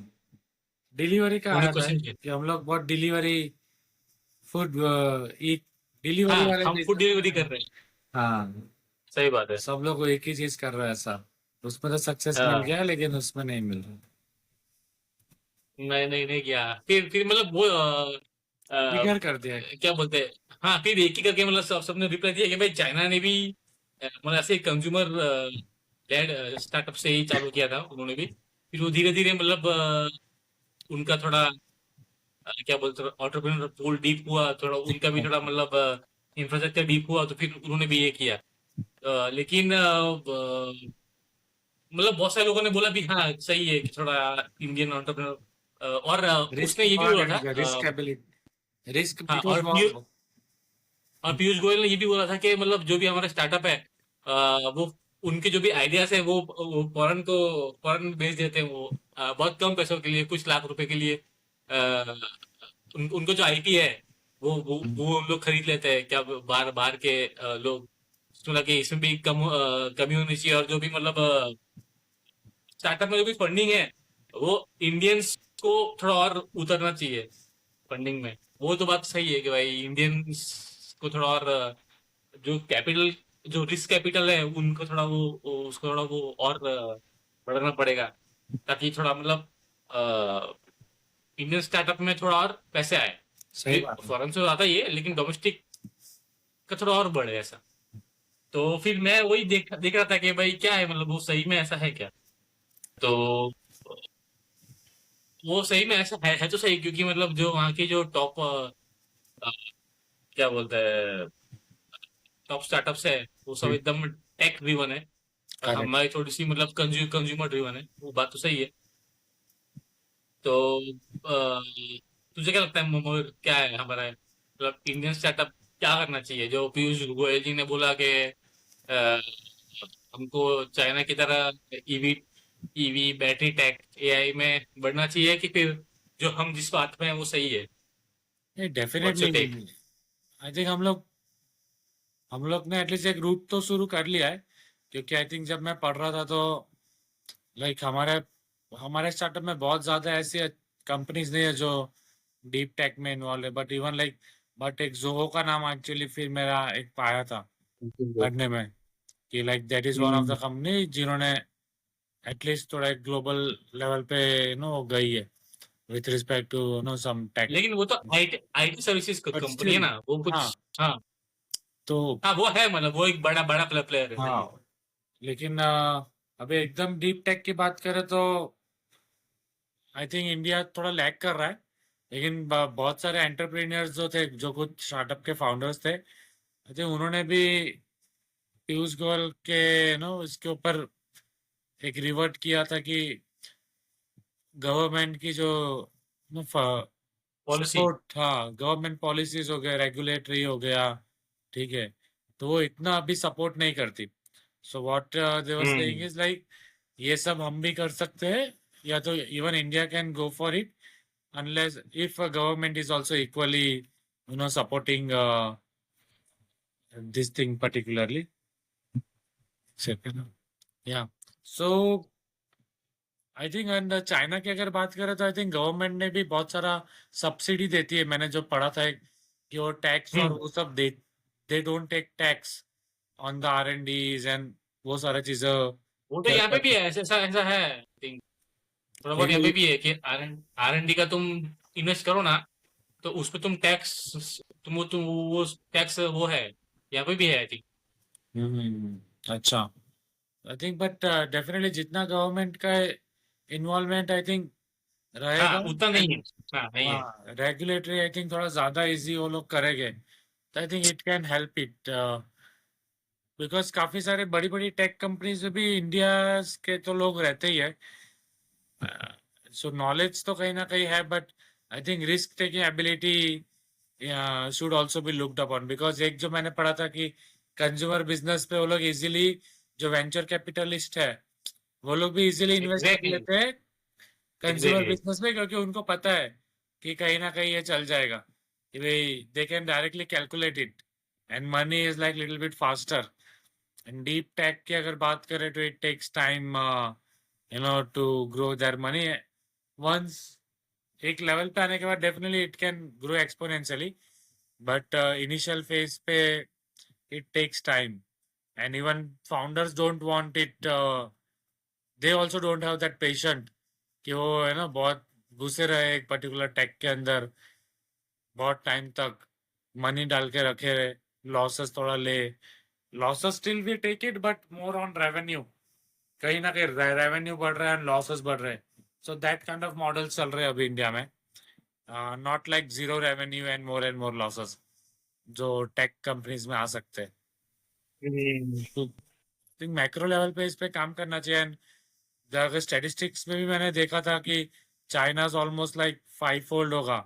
डिलीवरी का
उन्होंने
आया था
क्वेश्चन किया।
कि हम लोग बहुत डिलीवरी फूड ईट डिलीवरी
हाँ,
वाले
हम फूड
बिजनेस
डिलीवरी
में
कर
हैं।
रहे हैं।
हाँ।
सही बात है।
सब लोग एक ही चीज कर रहा है ऐसा। उसमें तो सक्सेस मिल
हाँ,
गया लेकिन उसमें नहीं मिल रहा।
नहीं नहीं नहीं किया। फिर मतलब वो अ,
बिगड़ कर दिया।
क्या बोलते हैं, हाँ, फिर एक ही करके मतलब सबने रिप्लाई दिया कि भाई चाइना ने भी मतलब ऐसे कंज्यूमर लेड स्टार्टअप से ही चालू किया था उन्होंने भी। फिर वो धीरे धीरे मतलब उनका थोड़ा क्या बोलते हैं, ऑन्टरप्रेन्योर पूल डीप हुआ थोड़ा, उनका भी थोड़ा मतलब इंफ्रास्ट्रक्चर डीप हुआ, तो फिर उन्होंने भी ये किया, लेकिन मतलब बहुत सारे लोगों ने बोला भी हाँ सही है कि थोड़ा इंडियन एंटरप्रेन्योर, और
रिस्क
उसने ये भी बोला था,
रिस्क एबिलिटी रिस्क
हाँ,
बिकॉज
और पीयूष गोयल ने ये भी बोला था कि मतलब जो भी हमारा स्टार्टअप है, वो उनके जो भी आइडियाज है वो फॉरेन भेज देते हैं, वो बहुत कम पैसों के लिए, कुछ लाख रुपए के लिए, उनको जो आईपी है वो उन लोग खरीद लेते हैं, क्या बाहर बाहर के लोग। सुना कि इसमें भी कमी होनी चाहिए, और जो भी मतलब स्टार्टअप में जो भी फंडिंग है वो इंडियंस को थोड़ा और उतरना चाहिए फंडिंग में। वो तो बात सही है कि भाई इंडियंस को थोड़ा और जो कैपिटल, जो रिस्क कैपिटल है उनको थोड़ा उसको थोड़ा वो और बढ़ाना पड़ेगा, ताकि थोड़ा मतलब इंडियन स्टार्टअप में थोड़ा और पैसे आए।
सही बात है।
फॉरेन से आता ही है लेकिन डोमेस्टिक का थोड़ा और बढ़े ऐसा। तो फिर मैं वही देख देख रहा था कि भाई क्या है, मतलब वो सही में ऐसा है क्या। तो वो सही में ऐसा है तो सही, क्योंकि मतलब जो वहाँ की जो टॉप क्या बोलते हैं, टॉप स्टार्टअप्स है वो सब एकदम टेक ड्रिवन है, और
करेक्ट।
हमारी थोड़ी सी मतलब कंज्यूमर ड्रिवन है, वो बात तो सही है। तो तुझे क्या लगता है मोर, क्या है हमारा मतलब इंडियन स्टार्टअप क्या करना चाहिए, जो पीयूष गोयल जी ने बोला कि अ, हमको चाइना की तरह EV EV battery tech AI में बढ़ना चाहिए, कि फिर जो हम जिस बात में है वो सही है।
ये
what's your
definitely
take?
I think हम लोग ने एटलीस्ट एक रूट तो शुरू कर लिया है, क्योंकि आई थिंक जब मैं पढ़ रहा था तो लाइक हमारे हमारे स्टार्टअप में बहुत ज्यादा ऐसी कंपनीज नहीं है जो डीप टेक में इन्वॉल्व है, बट इवन लाइक बट एक जोहो का नाम एक्चुअली फिर मेरा एक पाया था पढ़ने में, कि like that is one of the
hmm.
Company जिन्होंने एटलीस्ट थोड़ा एक ग्लोबल लेवल पे गई है with respect to some tech.
लेकिन वो तो IT IT services
but
company है
स्टिल,
ना, वो
हाँ,
कुछ, हाँ।
तो
हाँ वो है, मतलब वो एक बड़ा बड़ा प्लेयर है, सही है।
हाँ, लेकिन अभी एकदम डीप टेक की बात करें तो आई थिंक इंडिया थोड़ा लैग कर रहा है, लेकिन बहुत सारे एंटरप्रेन्योर्स जो थे, जो कुछ स्टार्टअप के फाउंडर्स थे, आई थिंक उन्होंने भी पीयूष गोयल के इसके ऊपर एक रिवर्ट किया था कि गवर्नमेंट की जो
पॉलिसी।
सपोर्ट, हाँ, गवर्नमेंट पॉलिसीज हो गया, रेगुलेटरी हो गया, ठीक है, तो वो इतना अभी सपोर्ट नहीं करती। So what they were saying
hmm.
Is like ये सब हम भी कर सकते हैं, या तो even India can go for it unless if a government is also equally supporting this thing particularly. Second, yeah, so I think and China की अगर बात करें तो आई थिंक गवर्नमेंट ने भी बहुत सारा सब्सिडी देती है, मैंने जो पढ़ा था कि वो टैक्स और
हम्म।
वो सब they don't take tax on the R and Ds and वो सारा चीजें
वो तो यहाँ पे भी है, ऐसा ऐसा ऐसा है थिंक। थोड़ा बहुत यहाँ पे
लेकिन
भी है कि आर एन डी का तुम इन्वेस्ट करो ना, तो उस पे तुम टैक्स, तुम वो टैक्स वो है, यहाँ पे भी है आई थिंक।
अच्छा, आई थिंक बट डेफिनेटली जितना गवर्नमेंट का इन्वॉल्वमेंट आई थिंक
हाँ
रहेगा,
उतना नहीं है।
एंड
हाँ नहीं है।
हाँ, रेगुलेटरी आई थिंक थोड़ा ज्यादा इजी वो लोग करेंगे, तो I think it can help it, because काफी सारे बड़ी बड़ी टेक कंपनीज में भी इंडिया के तो लोग रहते ही है, सो नॉलेज तो कहीं ना कहीं है, but I think risk taking ability should also be looked upon, because एक जो मैंने पढ़ा था कि कंज्यूमर बिजनेस पे वो लोग इजीली, जो वेंचर कैपिटलिस्ट है वो लोग भी इजीली इन्वेस्ट कर
एग्जैक्टली।
लेते हैं कंज्यूमर
एग्जैक्टली।
बिजनेस में, क्योंकि उनको पता है कि कहीं ना कहीं ये चल जाएगा, कि भाई they can directly calculate it and money is like little bit faster. And deep tech की अगर बात करें तो it takes time to grow their money. Once एक लेवल पे आने के बाद definitely it can grow exponentially, but initial phase पे it takes time, and even founders don't want it, they also don't have that patient कि वो बहुत घुसे रहे एक पर्टिकुलर टेक के अंदर बहुत टाइम तक, मनी डाल के रखे रहे, लॉसेस थोड़ा ले, losses still we take it but more on revenue, कहीं ना कहीं रेवेन्यू बढ़ रहा है एंड लॉसेस बढ़ रहे हैं, so that kind of model चल रहे हैं अभी इंडिया में, not like zero revenue and more losses जो टेक कंपनीज में आ सकते हैं। तो थिंक मैक्रो लेवल पे इस पे काम करना चाहिए। एंड अगर स्टैटिस्टिक्स में भी मैंने देखा था कि चाइना ऑलमोस्ट लाइक 5-fold होगा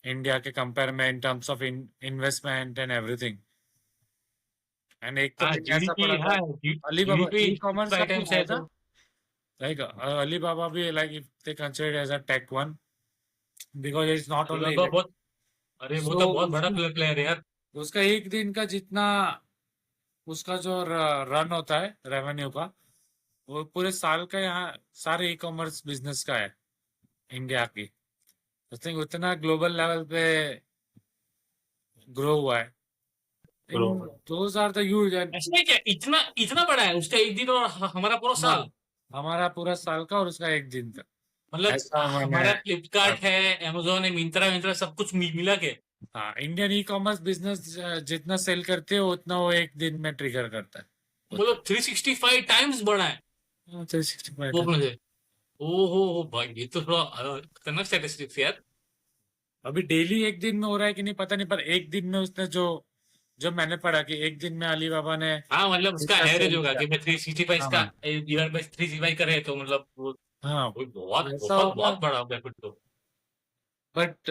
इंडिया के कंपेयर में in terms of investment and everything. And एक तो
हाँ
मैंने ऐसा
जीडीपी,
पढ़ा था
हाँ
अलीबाबा
जीडीपी
ई कॉमर्स का भी
आइटम्स
आया
है
था
तो
लाइक अलीबाबा भी like if they consider as a tech one because it's not only
Alibaba बहुत, अरे वो
सो
तो बहुत बड़ा
उसका
प्लेयर है यार।
उसका एक दिन का जितना उसका जो रन होता है रेवेन्यू का वो पूरे साल का यहाँ सारे ई कॉमर्स बिजनेस का है इंडिया की। आई थिंक उतना ग्लोबल लेवल पे ग्रो हुआ है। थिंक
बरोबर।
Those are the huge and
ऐसा है क्या, इतना इतना बड़ा है उसका एक दिन और हमारा पूरा
हाँ
साल?
हमारा पूरा साल का और उसका एक दिन का
मतलब
ऐसा मैंने
हमारा फ्लिपकार्ट है, अमेजोन है, मिंत्रा मिंत्रा सब कुछ मिला के।
हाँ इंडियन ई कॉमर्स बिजनेस जितना सेल करते हो उतना वो एक दिन में ट्रिगर करता है उतना
मतलब 365 टाइम्स बढ़ा है
365
वो
है।
अपने से। ओहो हो भाई, ये तो थोड़ा खतरनाक स्टैटिस्टिक्स यार।
अभी डेली एक दिन में हो रहा है कि नहीं पता नहीं पर एक दिन में उसने जो जो मैंने पढ़ा कि एक दिन में अलीबाबा ने
हाँ मतलब उसका
इतना
एवरेज
सेल
होगा
किया।
कि मैं 365 का
हाँ
डिवाइड बाई 365 करे तो मतलब वो
हाँ
वो बहुत
वैसा
बहुत
होगा
बहुत बड़ा हो गया फिर तो।
बट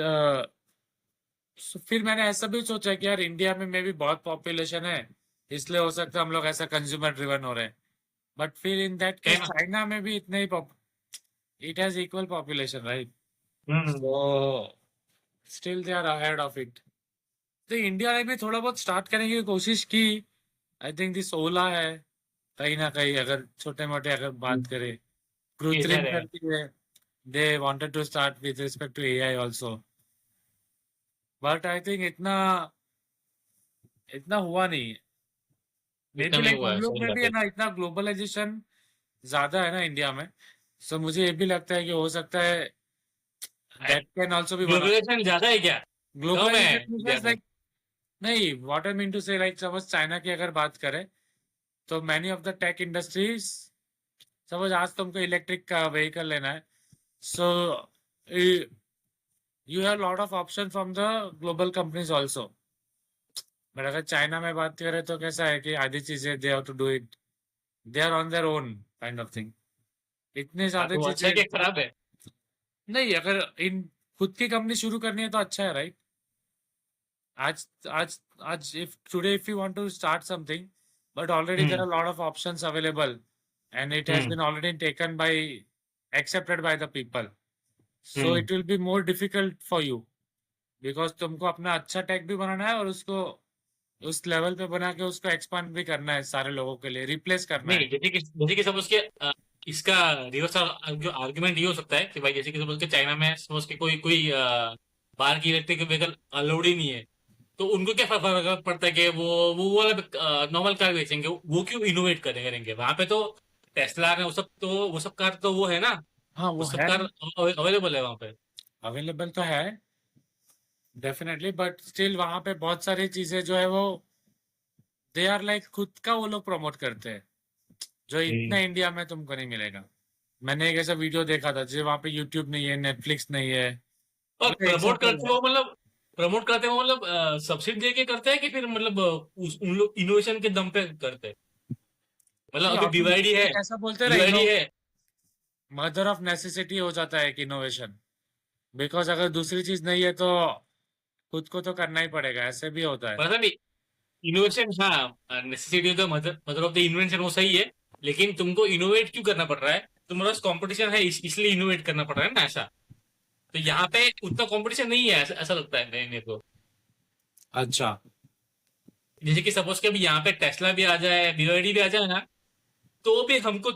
फिर मैंने ऐसा भी सोचा कि यार इंडिया में भी बहुत पॉपुलेशन है इसलिए हो सकता है हम लोग ऐसा कंज्यूमर ड्रिवन हो रहे हैं। बट फिर in that case
China.
China में भी इतने ही it has equal population right so
hmm.
Still they are ahead of it. तो इंडिया ने भी थोड़ा बहुत स्टार्ट करने की कोशिश की। आई थिंक दिस ओला है कहीं ना कहीं अगर छोटे मोटे अगर बात करें कृत्रिम
इधर है।
करती है they wanted to start with respect to AI also but I think इतना इतना हुआ नहीं। मे
इतना
बी
नहीं
लाइक
हुआ
हम
है,
लोग
सही
में भी
बात
है
है।
ना इतना ग्लोबलाइजेशन ज्यादा है ना इंडिया में। सो मुझे ये भी लगता है कि हो सकता है that can also be one of
globalization ज्यादा है क्या, कम है
ग्लोबलाइजेशन
इंडिया
मींस
में?
लाइक नहीं what I mean to say like suppose China की अगर बात करें तो many of the tech industries suppose आज तुमको इलेक्ट्रिक का व्हीकल लेना है so you have lot of option from the global companies also. But अगर चाइना में बात करें तो कैसा है कि आधी चीजें they have to do it they are on their own kind of thing इतने
हाँ,
ज्यादा
तो वो अच्छा
चीजें
है क्या खराब है?
नहीं अगर इन खुद की कंपनी शुरू करनी है तो अच्छा है राइट। आज आज आज if you want to start something but already there
hmm.
Are lot of options available and it has
hmm.
Been already taken by accepted by the people so
hmm.
It will be more difficult for you because तुमको अपना अच्छा take भी बनाना है और उसको उस level पे बना के उसको एक्सपांड भी करना है सारे लोगों के लिए रिप्लेस करना है।
नहीं, जैसे कि सपोज के इसका रिवर्स जो आर्गुमेंट ये हो सकता है कि भाई जैसे कि सपोज के चाइना में सपोज के कोई कोई बाहर की इलेक्ट्रिक व्हीकल अलाउड ही नहीं है, तो उनको क्या फर्क पड़ता है कि वो वाला नॉर्मल कार बेचेंगे, वो क्यों इनोवेट करेंगे वहां पे तो टेस्ला ने वो सब कार तो वो है ना,
हाँ
वो
वो
सब
है
कार अवेलेबल है वहां पे।
अवेलेबल तो है डेफिनेटली बट स्टिल वहां पे बहुत सारी चीजें जो है वो दे आर लाइक खुद का वो लोग प्रमोट करते हैं जो इतना
हम्म।
इंडिया में तुमको नहीं मिलेगा। मैंने एक ऐसा वीडियो देखा था जो वहां पे यूट्यूब नहीं है नेटफ्लिक्स नहीं है
और
मतलब एग्जाम्पल है।
प्रमोट करते हो मतलब सब्सिडी दे के करते हैं कि फिर मतलब उन लोग इनोवेशन के दम पे करते हैं? मतलब
नहीं
अभी बीवाईडी है,
ऑब्वियसली ऐसा बोलते रहे
बीवाईडी है।
मदर ऑफ नेसेसिटी हो जाता है एक इनोवेशन बिकॉज अगर दूसरी चीज नहीं है तो खुद को तो करना ही पड़ेगा ऐसे भी होता है।
मतलब इनोवेशन, हाँ नेसेसिटी तो मदर ऑफ द इन्वेंशन वो सही है, लेकिन तुमको इनोवेट क्यों करना पड़ रहा है? तुम्हारे पास कंपटीशन है, इसलिए इनोवेट करना पड़ रहा है ना ऐसा। तो यहाँ पे उतना कंपटीशन नहीं है, ऐसा ऐसा लगता है मेरे को।
अच्छा
जैसे कि सपोज के अभी यहाँ पे टेस्ला भी आ जाए, बीवाईडी भी आ जाए ना, तो हमको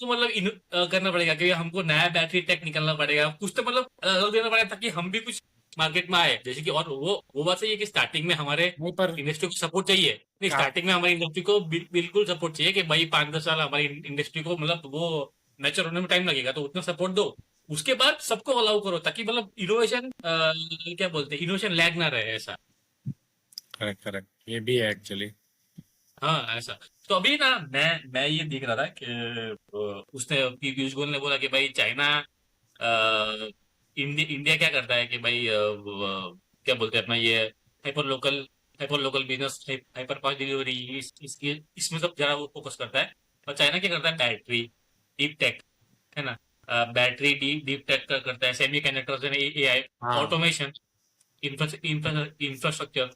मतलब करना पड़ेगा कि हमको नया बैटरी टेक निकलना पड़ेगा, कुछ तो मतलब अलग देना पड़ेगा ताकि हम भी कुछ मार्केट में आए। जैसे कि और वो बात सही है कि स्टार्टिंग में हमारे
नहीं पर
इंडस्ट्री को सपोर्ट चाहिए। नहीं,
का,
स्टार्टिंग में हमारी इंडस्ट्री को बिल्कुल सपोर्ट चाहिए कि भाई 5-10 साल हमारी इंडस्ट्री को मतलब वो मैच्योर होने में टाइम लगेगा, तो उतना सपोर्ट दो। उसके बाद सबको अलाउ करो ताकि मतलब इनोवेशन, क्या बोलते हैं, इनोवेशन लैग ना रहे ऐसा।
करेक्ट करेक्ट ये भी है एक्चुअली।
हाँ ऐसा। तो अभी ना मैं ये देख रहा था कि उसने पीयूष गोयल ने बोला कि भाई चाइना, इंडिया क्या करता है कि भाई क्या बोलते हैं अपना ये hyper local hyper local business, hyper fast delivery, इसमें सब जरा वो फोकस करता है। और चाइना क्या करता है, बैटरी, डीप टेक, है ना, बैटरी डीप टेक का करता है, सेमी कंडक्टर्स, एआई,
हाँ
ऑटोमेशन, इंफ्रास्ट्रक्चर।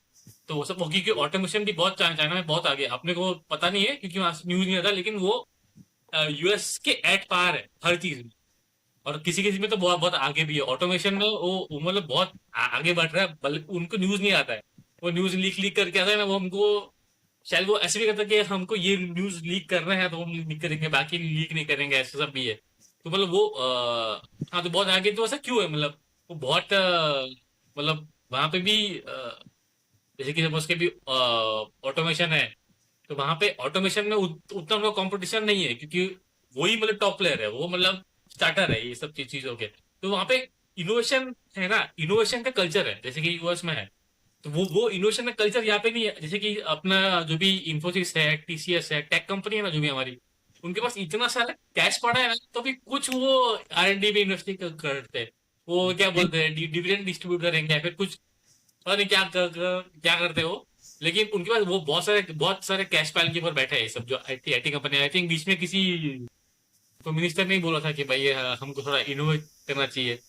तो वो सब, क्योंकि ऑटोमेशन भी बहुत चाइना में बहुत आगे, अपने को पता नहीं है क्योंकि वहां न्यूज नहीं आता, लेकिन वो यूएस के एट पार है हर चीज में। और किसी किसी में तो बहुत बहुत आगे भी है ऑटोमेशन में, वो मतलब बहुत आगे बढ़ रहा है, बल्कि उनको न्यूज नहीं आता है। वो न्यूज लीक लीक करके आता है ना, वो हमको शायद वो ऐसे भी करता है कि हमको ये न्यूज लीक करना है तो हम लीक करेंगे, बाकी लीक नहीं करेंगे, ऐसा सब भी है। तो मतलब वो हाँ, तो बहुत आगे, तो ऐसा क्यों है, मतलब वो बहुत मतलब वहां पे भी जैसे कि सपोज के भी ऑटोमेशन है, तो वहां पे ऑटोमेशन में उतना उनका कंपटीशन नहीं है, क्योंकि वही मतलब टॉप प्लेयर है, वो मतलब स्टार्टर है ये सब चीजों के। तो वहां पे इनोवेशन है ना, इनोवेशन का कल्चर है जैसे कि यूएस में है। तो वो इनोवेशन का कल्चर यहाँ पे नहीं है, जैसे कि अपना जो भी इंफोसिस है, टीसीएस है, टेक कंपनी है ना जो भी हमारी, उनके पास इतना सारा कैश पड़ा है ना, तो भी कुछ वो आर एंड डी में इन्वेस्ट करते हैं। वो क्या
एक
बोलते हैं, डिविडेंड डिस्ट्रीब्यूट करेंगे या फिर कुछ, पता नहीं क्या करते हो। लेकिन उनके पास वो बहुत सारे कैश पाइल के ऊपर बैठे हैं ये सब जो IT IT company. I think बीच में किसी को मिनिस्टर ने ही बोला था कि भाई ये हमको थोड़ा इनोवेट करना चाहिए।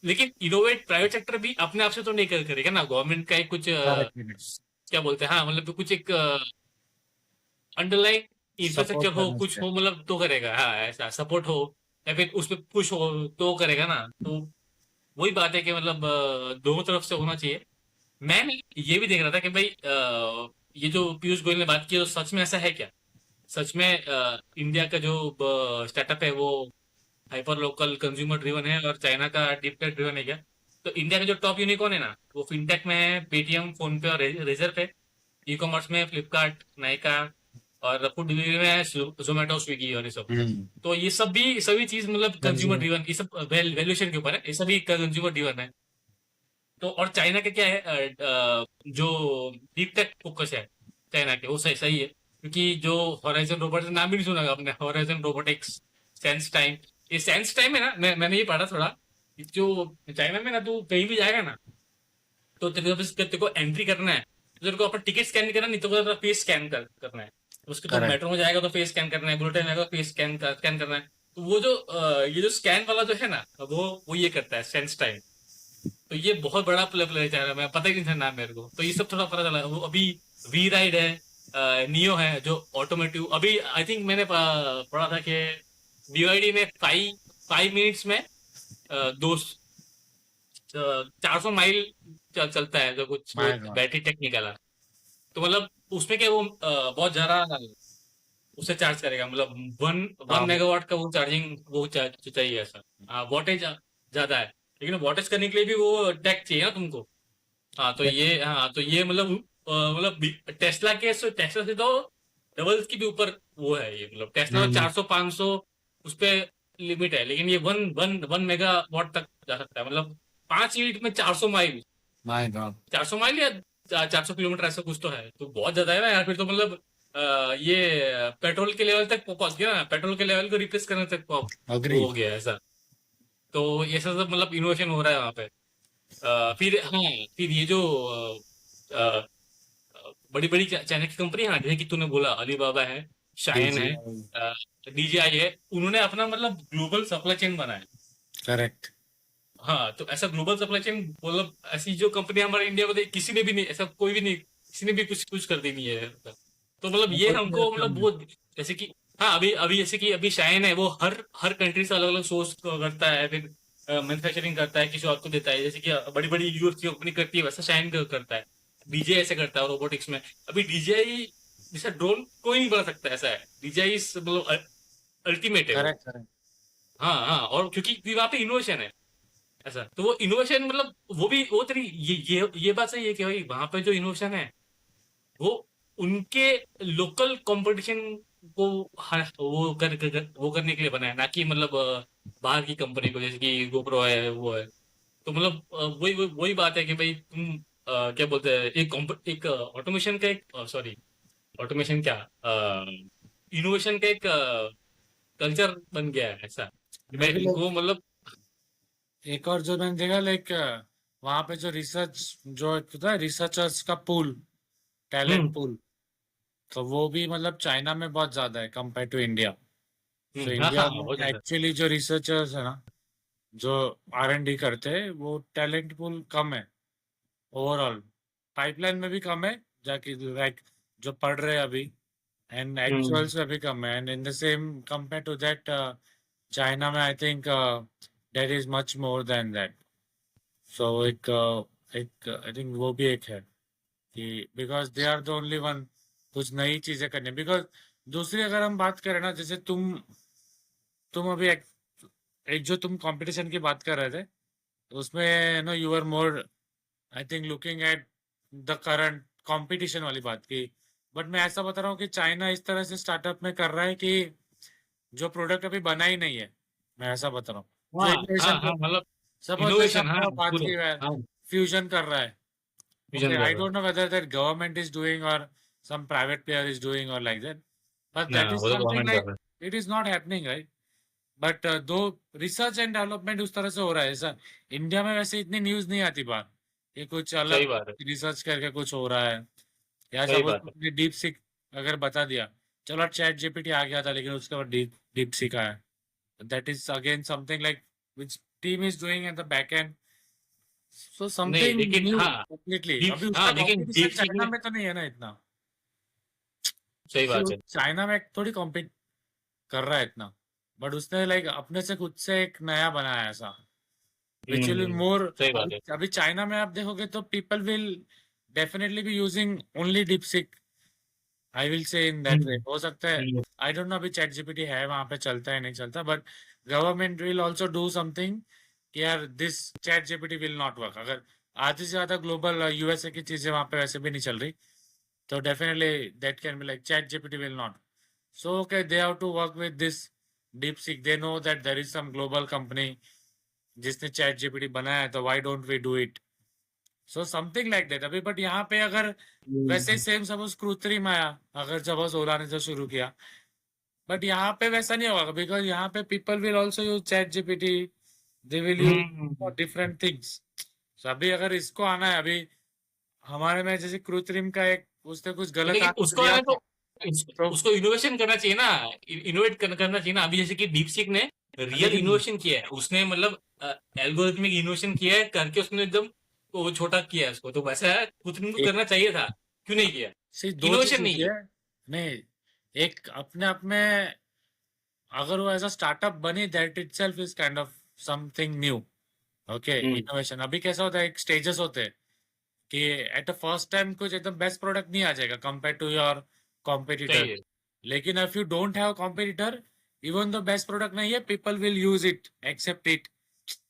लेकिन इनोवेट प्राइवेट सेक्टर भी अपने आप से तो नहीं करेगा ना, गवर्नमेंट का एक कुछ
करेक्ट
क्या बोलते हैं, हाँ मतलब कुछ एक अंडरलाइन
सपोर्ट
इंफ्रास्ट्रक्चर हो,
करना
कुछ
चाहिए।
हो, मतलब तो करेगा, हाँ ऐसा सपोर्ट हो या फिर उसमें पुश हो तो करेगा ना। तो वही बात है कि मतलब दोनों तरफ से होना चाहिए। मैं ये भी देख रहा था कि भाई ये जो पीयूष गोयल ने बात की, तो सच में ऐसा है क्या, सच में इंडिया का जो स्टार्टअप है वो हाइपर लोकल कंज्यूमर ड्रिवन है और चाइना का डीप टेक ड्रिवन है क्या? तो इंडिया का जो टॉप यूनिकॉर्न है ना, वो फिनटेक में है पेटीएम, फोन पे और रेजर पे। ई कॉमर्स में फ्लिपकार्ट, नायका, और फूड डिलीवरी में है जोमेटो, स्विगी और ये सब।
हम्म।
तो ये सब भी सभी चीज मतलब कंज्यूमर
कंज्यूमर।
ड्रिवन, ये सब वैल्यूएशन के ऊपर है, ये सभी कंज्यूमर ड्रिवन है। तो और चाइना का क्या है, जो डीप टेक फोकस है चाइना के, वो सही सही है, क्योंकि जो होराइजन रोबोट, नाम भी नहीं सुना होगा आपने, होराइजन रोबोटिक्स, सेंस टाइम। ये सेंस टाइम है ना, मैंने ये पढ़ा थोड़ा, कि जो चाइना में ना, तू कहीं भी जाएगा ना, तो तेरे को एंट्री करना है, तो तेरे को अपना टिकट स्कैन नहीं करना, नहीं तो अपना फेस स्कैन करना है। उसके तो
करेक्ट।
मेट्रो में जाएगा तो फेस स्कैन करना है, बुलेटिन जाएगा तो फेस स्कैन करना है। तो वो जो ये जो स्कैन वाला जो है ना, वो ये करता है सेंस टाइम। तो ये बहुत बड़ा प्ले चाह रहा है, मैं पता ही नहीं था नाम मेरे को, तो ये सब थोड़ा पता चला। वो अभी वी राइड है, नियो है जो ऑटोमेटिव, अभी आई थिंक मैंने पढ़ा था कि बीवाईडी में 5 मिनट्स में 400 माइल चलता है, जो कुछ वो
माय गॉड।
बैटरी टेक निकाला। तो मतलब उसमें क्या वो बहुत ज्यादा उससे चार्ज करेगा, मतलब वन वन
हाँ
मेगावाट का वो चार्जिंग वो चाहिए ऐसा, वोल्टेज ज्यादा है, लेकिन वोल्टेज करने के लिए भी वो टेक चाहिए ना तुमको। हाँ तो ये मतलब टेस्ला से तो डबल की भी ऊपर वो है ये, मतलब टेस्ला तो
हम्म।
400 500 उस पे लिमिट है, लेकिन ये one one one megawatt तक जा सकता है, मतलब 5 मिनट में 400 माइल,
माय गॉड।
400 माइल या 400 किलोमीटर, ऐसा कुछ तो है, तो बहुत ज्यादा है ना यार, फिर तो मतलब ये पेट्रोल के लेवल तक पहुंच गया ना, पेट्रोल के लेवल को रिप्लेस करने तक
अग्री।
वो हो गया ऐसा। तो ये सब मतलब इनोवेशन हो रहा है वहाँ पे। फिर हाँ, फिर ये जो बड़ी बड़ी चाइना की कंपनी है ना, जैसे कि तूने बोला अलीबाबा है, शायन है,
डीजीआई।
डीजीआई है, उन्होंने अपना मतलब ग्लोबल सप्लाई चेन बनाया।
करेक्ट।
हाँ, तो ऐसा ग्लोबल सप्लाई चेन, मतलब ऐसी जो कंपनी हमारे इंडिया में किसी ने भी नहीं, ऐसा कोई भी नहीं, किसी ने भी कुछ कुछ कर दी नहीं है। तो मतलब ये
कोई प्लेयर
हमको
कम
मतलब
है।
वो, जैसे कि हाँ, अभी अभी जैसे कि अभी शाइन है, वो हर हर कंट्री से अलग अलग सोर्स करता है, फिर मैन्युफैक्चरिंग करता है, किसी और को देता है, जैसे कि बड़ी बड़ी यूएस की कंपनी करती है, वैसा शाइन करता है। डीजे ऐसे करता है रोबोटिक्स में। अभी डीजेआई जैसा ड्रोन कोई नहीं बना सकता, ऐसा है डीजेआई, मतलब अल्टीमेट है वो।
Correct correct.
हाँ हाँ, और क्योंकि वहाँ पे इनोवेशन है ऐसा, तो वो इनोवेशन मतलब वो भी वो तेरी ये बात सही है कि भाई वहां पे जो इनोवेशन है वो उनके लोकल कंपटीशन को वो वो करने के लिए बना है, ना कि मतलब बाहर की कंपनी को, जैसे कि गोप्रो है वो है। तो मतलब वही बात है कि भाई तुम क्या बोलते हैं, एक ऑटोमेशन का एक सॉरी, ऑटोमेशन क्या, इनोवेशन का एक कल्चर बन गया है ऐसा, कि
मैं
भाई
भी
तुमको
लाइक
मतलब
एक और जो मैंने देखा लाइक वहां पे जो रिसर्च जो एक होता है रिसर्चर्स का पूल टैलेंट
हम्म
पूल, तो वो भी मतलब चाइना में बहुत ज्यादा है कंपेयर टू इंडिया। सो
हाँ हाँ
इंडिया में
बहुत ज्यादा।
एक्चुअली जो रिसर्चर्स है ना, जो R&D करते हैं, वो टैलेंट पूल कम है ओवरऑल। पाइपलाइन में भी कम है, जाके लाइक जो पढ़ रहे हैं अभी, एंड
हम्म
एक्चुअल्स में भी कम है, and in the same compare to that China में I think there is much more than that. So एक आई थिंक वो भी एक है कि because they are the only one कुछ नई चीजें करने। बिकॉज दूसरी अगर हम बात करें ना, जैसे तुम अभी एक जो तुम कंपटीशन की बात कर रहे थे, उसमें no you are more I think looking at the current competition वाली बात की। बट मैं ऐसा बता रहा हूँ कि चाइना इस तरह से स्टार्टअप में कर रहा है कि जो प्रोडक्ट अभी बना ही नहीं है, मैं ऐसा बता रहा हूँ, जो
हाँ हाँ
इनोवेशन
हाँ
को,
मतलब
सपोज जैसे
इनोवेशन, हाँ
आपने बात
पूरे।
की है,
हाँ
फ्यूजन कर रहा है।
विजन
Okay,
कर
I
रहा है।
don't know whether that government is doing or some private player is doing or like that, but
ना
that is
वो तो
something
गवर्नमेंट कर
like
रहा
it is not happening, right? But दो research and development उस तरह से हो रहा है ऐसा। इंडिया में वैसे इतनी न्यूज नहीं आती बात कि कुछ
है। सही
अलग
बात है।
रिसर्च करके कुछ हो रहा है, या
सही
सपोज
बात है।
तुमने डीप सीक अगर बता दिया, चलो चैट जीपीटी आ गया था, लेकिन उसके बाद डीप डीप सीक आया, that is again something like which team is doing at the back end, so
नहीं
समथिंग
लेकिन
न्यू
हाँ
कंप्लीटली।
डीप,
अभी उसका
हाँ लेकिन
कंपटीशन
डीप सीक
चाइना
में
में तो नहीं है ना इतना,
सही
कि
बात
वो
है।
चाइना में थोड़ी कॉम्पीट कर रहा है इतना, बट उसने लाइक अपने से खुद से एक नया बनाया ऐसा विच विल बी
हम्म
मोर।
सही बात
अभी
है।
अभी चाइना में आप देखोगे तो people will definitely be using only DeepSeek, I will say in that way.
Hmm
हो सकता है,
हम्म
आई डोंट नो अभी चैट जीपीटी है वहां पे, चलता है नहीं चलता, but government will also do something कि यार this chat GPT will not work. अगर आधी से ज्यादा ग्लोबल यूएसए की चीजें वहां पे वैसे भी नहीं चल रही, तो definitely that can be like chat GPT will not. So okay, they have to work with this DeepSeek. They know that there is some global company जिसने chat GPT बनाया है, तो why don't we do it? So something like that. अभी but यहाँ पे अगर वैसे ही
हम्म
same suppose कृत्रिम आया, अगर सपोज ओला ने जो शुरू किया, बट यहाँ पे वैसा नहीं होगा, बिकॉज यहाँ पे people will also use chat GPT, they will use
hmm.
Different things. अभी अगर इसको आना है, अभी हमारे में जैसे कृत्रिम का एक उसने कुछ गलत
लेकिन
आंसर
उसको
दिया
है तो
था, तो
उसको इनोवेशन करना चाहिए ना। इनोवेट करना चाहिए ना। अभी जैसे कि डीपसीक ने रियल
लेकिन
इनोवेशन किया है, उसने मतलब एल्गोरिथमिक इनोवेशन किया है करके उसने एकदम वो छोटा किया है उसको। तो वैसा है कृत्रिम को
एक
करना चाहिए था, क्यों नहीं किया?
सिर्फ दो चीज
इनोवेशन नहीं
होती
किया।
है। नहीं, एक अपने आप में अगर वो एज अ स्टार्टअप बनी, that itself is kind of something new. Okay,
hmm
innovation अभी कैसा होता है, एक स्टेजेस होते हैं कि एट द फर्स्ट टाइम कुछ एकदम बेस्ट प्रोडक्ट नहीं आ जाएगा कंपेयर टू योर
सही
कॉम्पिटिटर।
है।
लेकिन if you don't have competitor, even the best product नहीं है, people will use it, accept it,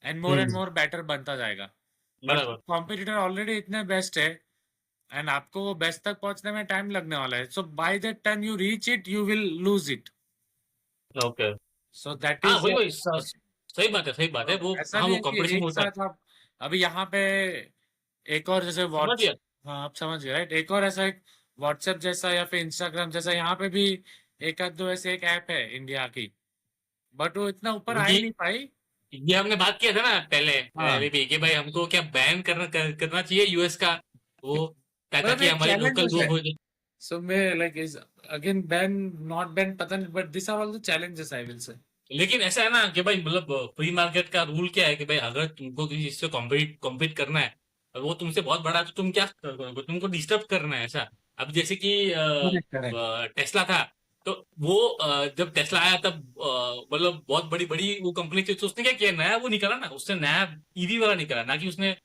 and
hmm
more better बनता जाएगा। बट
बराबर।
कॉम्पिटिटर ऑलरेडी इतने बेस्ट है, एंड आपको वो बेस्ट तक पहुंचने में टाइम लगने वाला है, so by that time you reach it, you will lose it.
Okay.
So that
हाँ
इज,
वही वही सही बात है, सही बात है वो।
ऐसा
हाँ
नहीं
वो
है कि
कंपटीशन
एक
होता है।
साथ आप अभी यहाँ पे एक और जैसे
समझ
व्हाट्स,
गया।
हाँ आप समझ गए राइट, एक और ऐसा एक व्हाट्सएप जैसा या फिर इंस्टाग्राम जैसा, यहाँ पे भी एक आध दो ऐसे एक ऐप है इंडिया की, बट वो इतना ऊपर आ ही
ये
नहीं पाई।
ये हमने बात किया था ना पहले
हाँ,
पहले भी कि भाई हमको क्या बैन करना चाहिए यूएस का वो,
मतलब
ताकि
एक
हमारी लोकल
चैलेंजेस
वो
है।
हो जाए।
सो मैं like is again ban not ban पता नहीं, but this are all the challenges I will say.
लेकिन ऐसा है ना कि भाई मतलब फ्री मार्केट का रूल क्या है कि भाई अगर तुमको किसी चीज से कॉम्पीट कॉम्पीट करना है और वो तुमसे बहुत बड़ा है, तो तुम क्या करोगे? तुमको डिस्टर्ब करना है ऐसा। अब जैसे कि
करेक्ट करेक्ट।
टेस्ला था, तो वो जब टेस्ला आया तब मतलब बहुत बड़ी बड़ी वो कंपनी थी, तो उसने क्या किया, नया वो निकाला ना, उसने नया ईवी वाला निकाला, ना कि उसने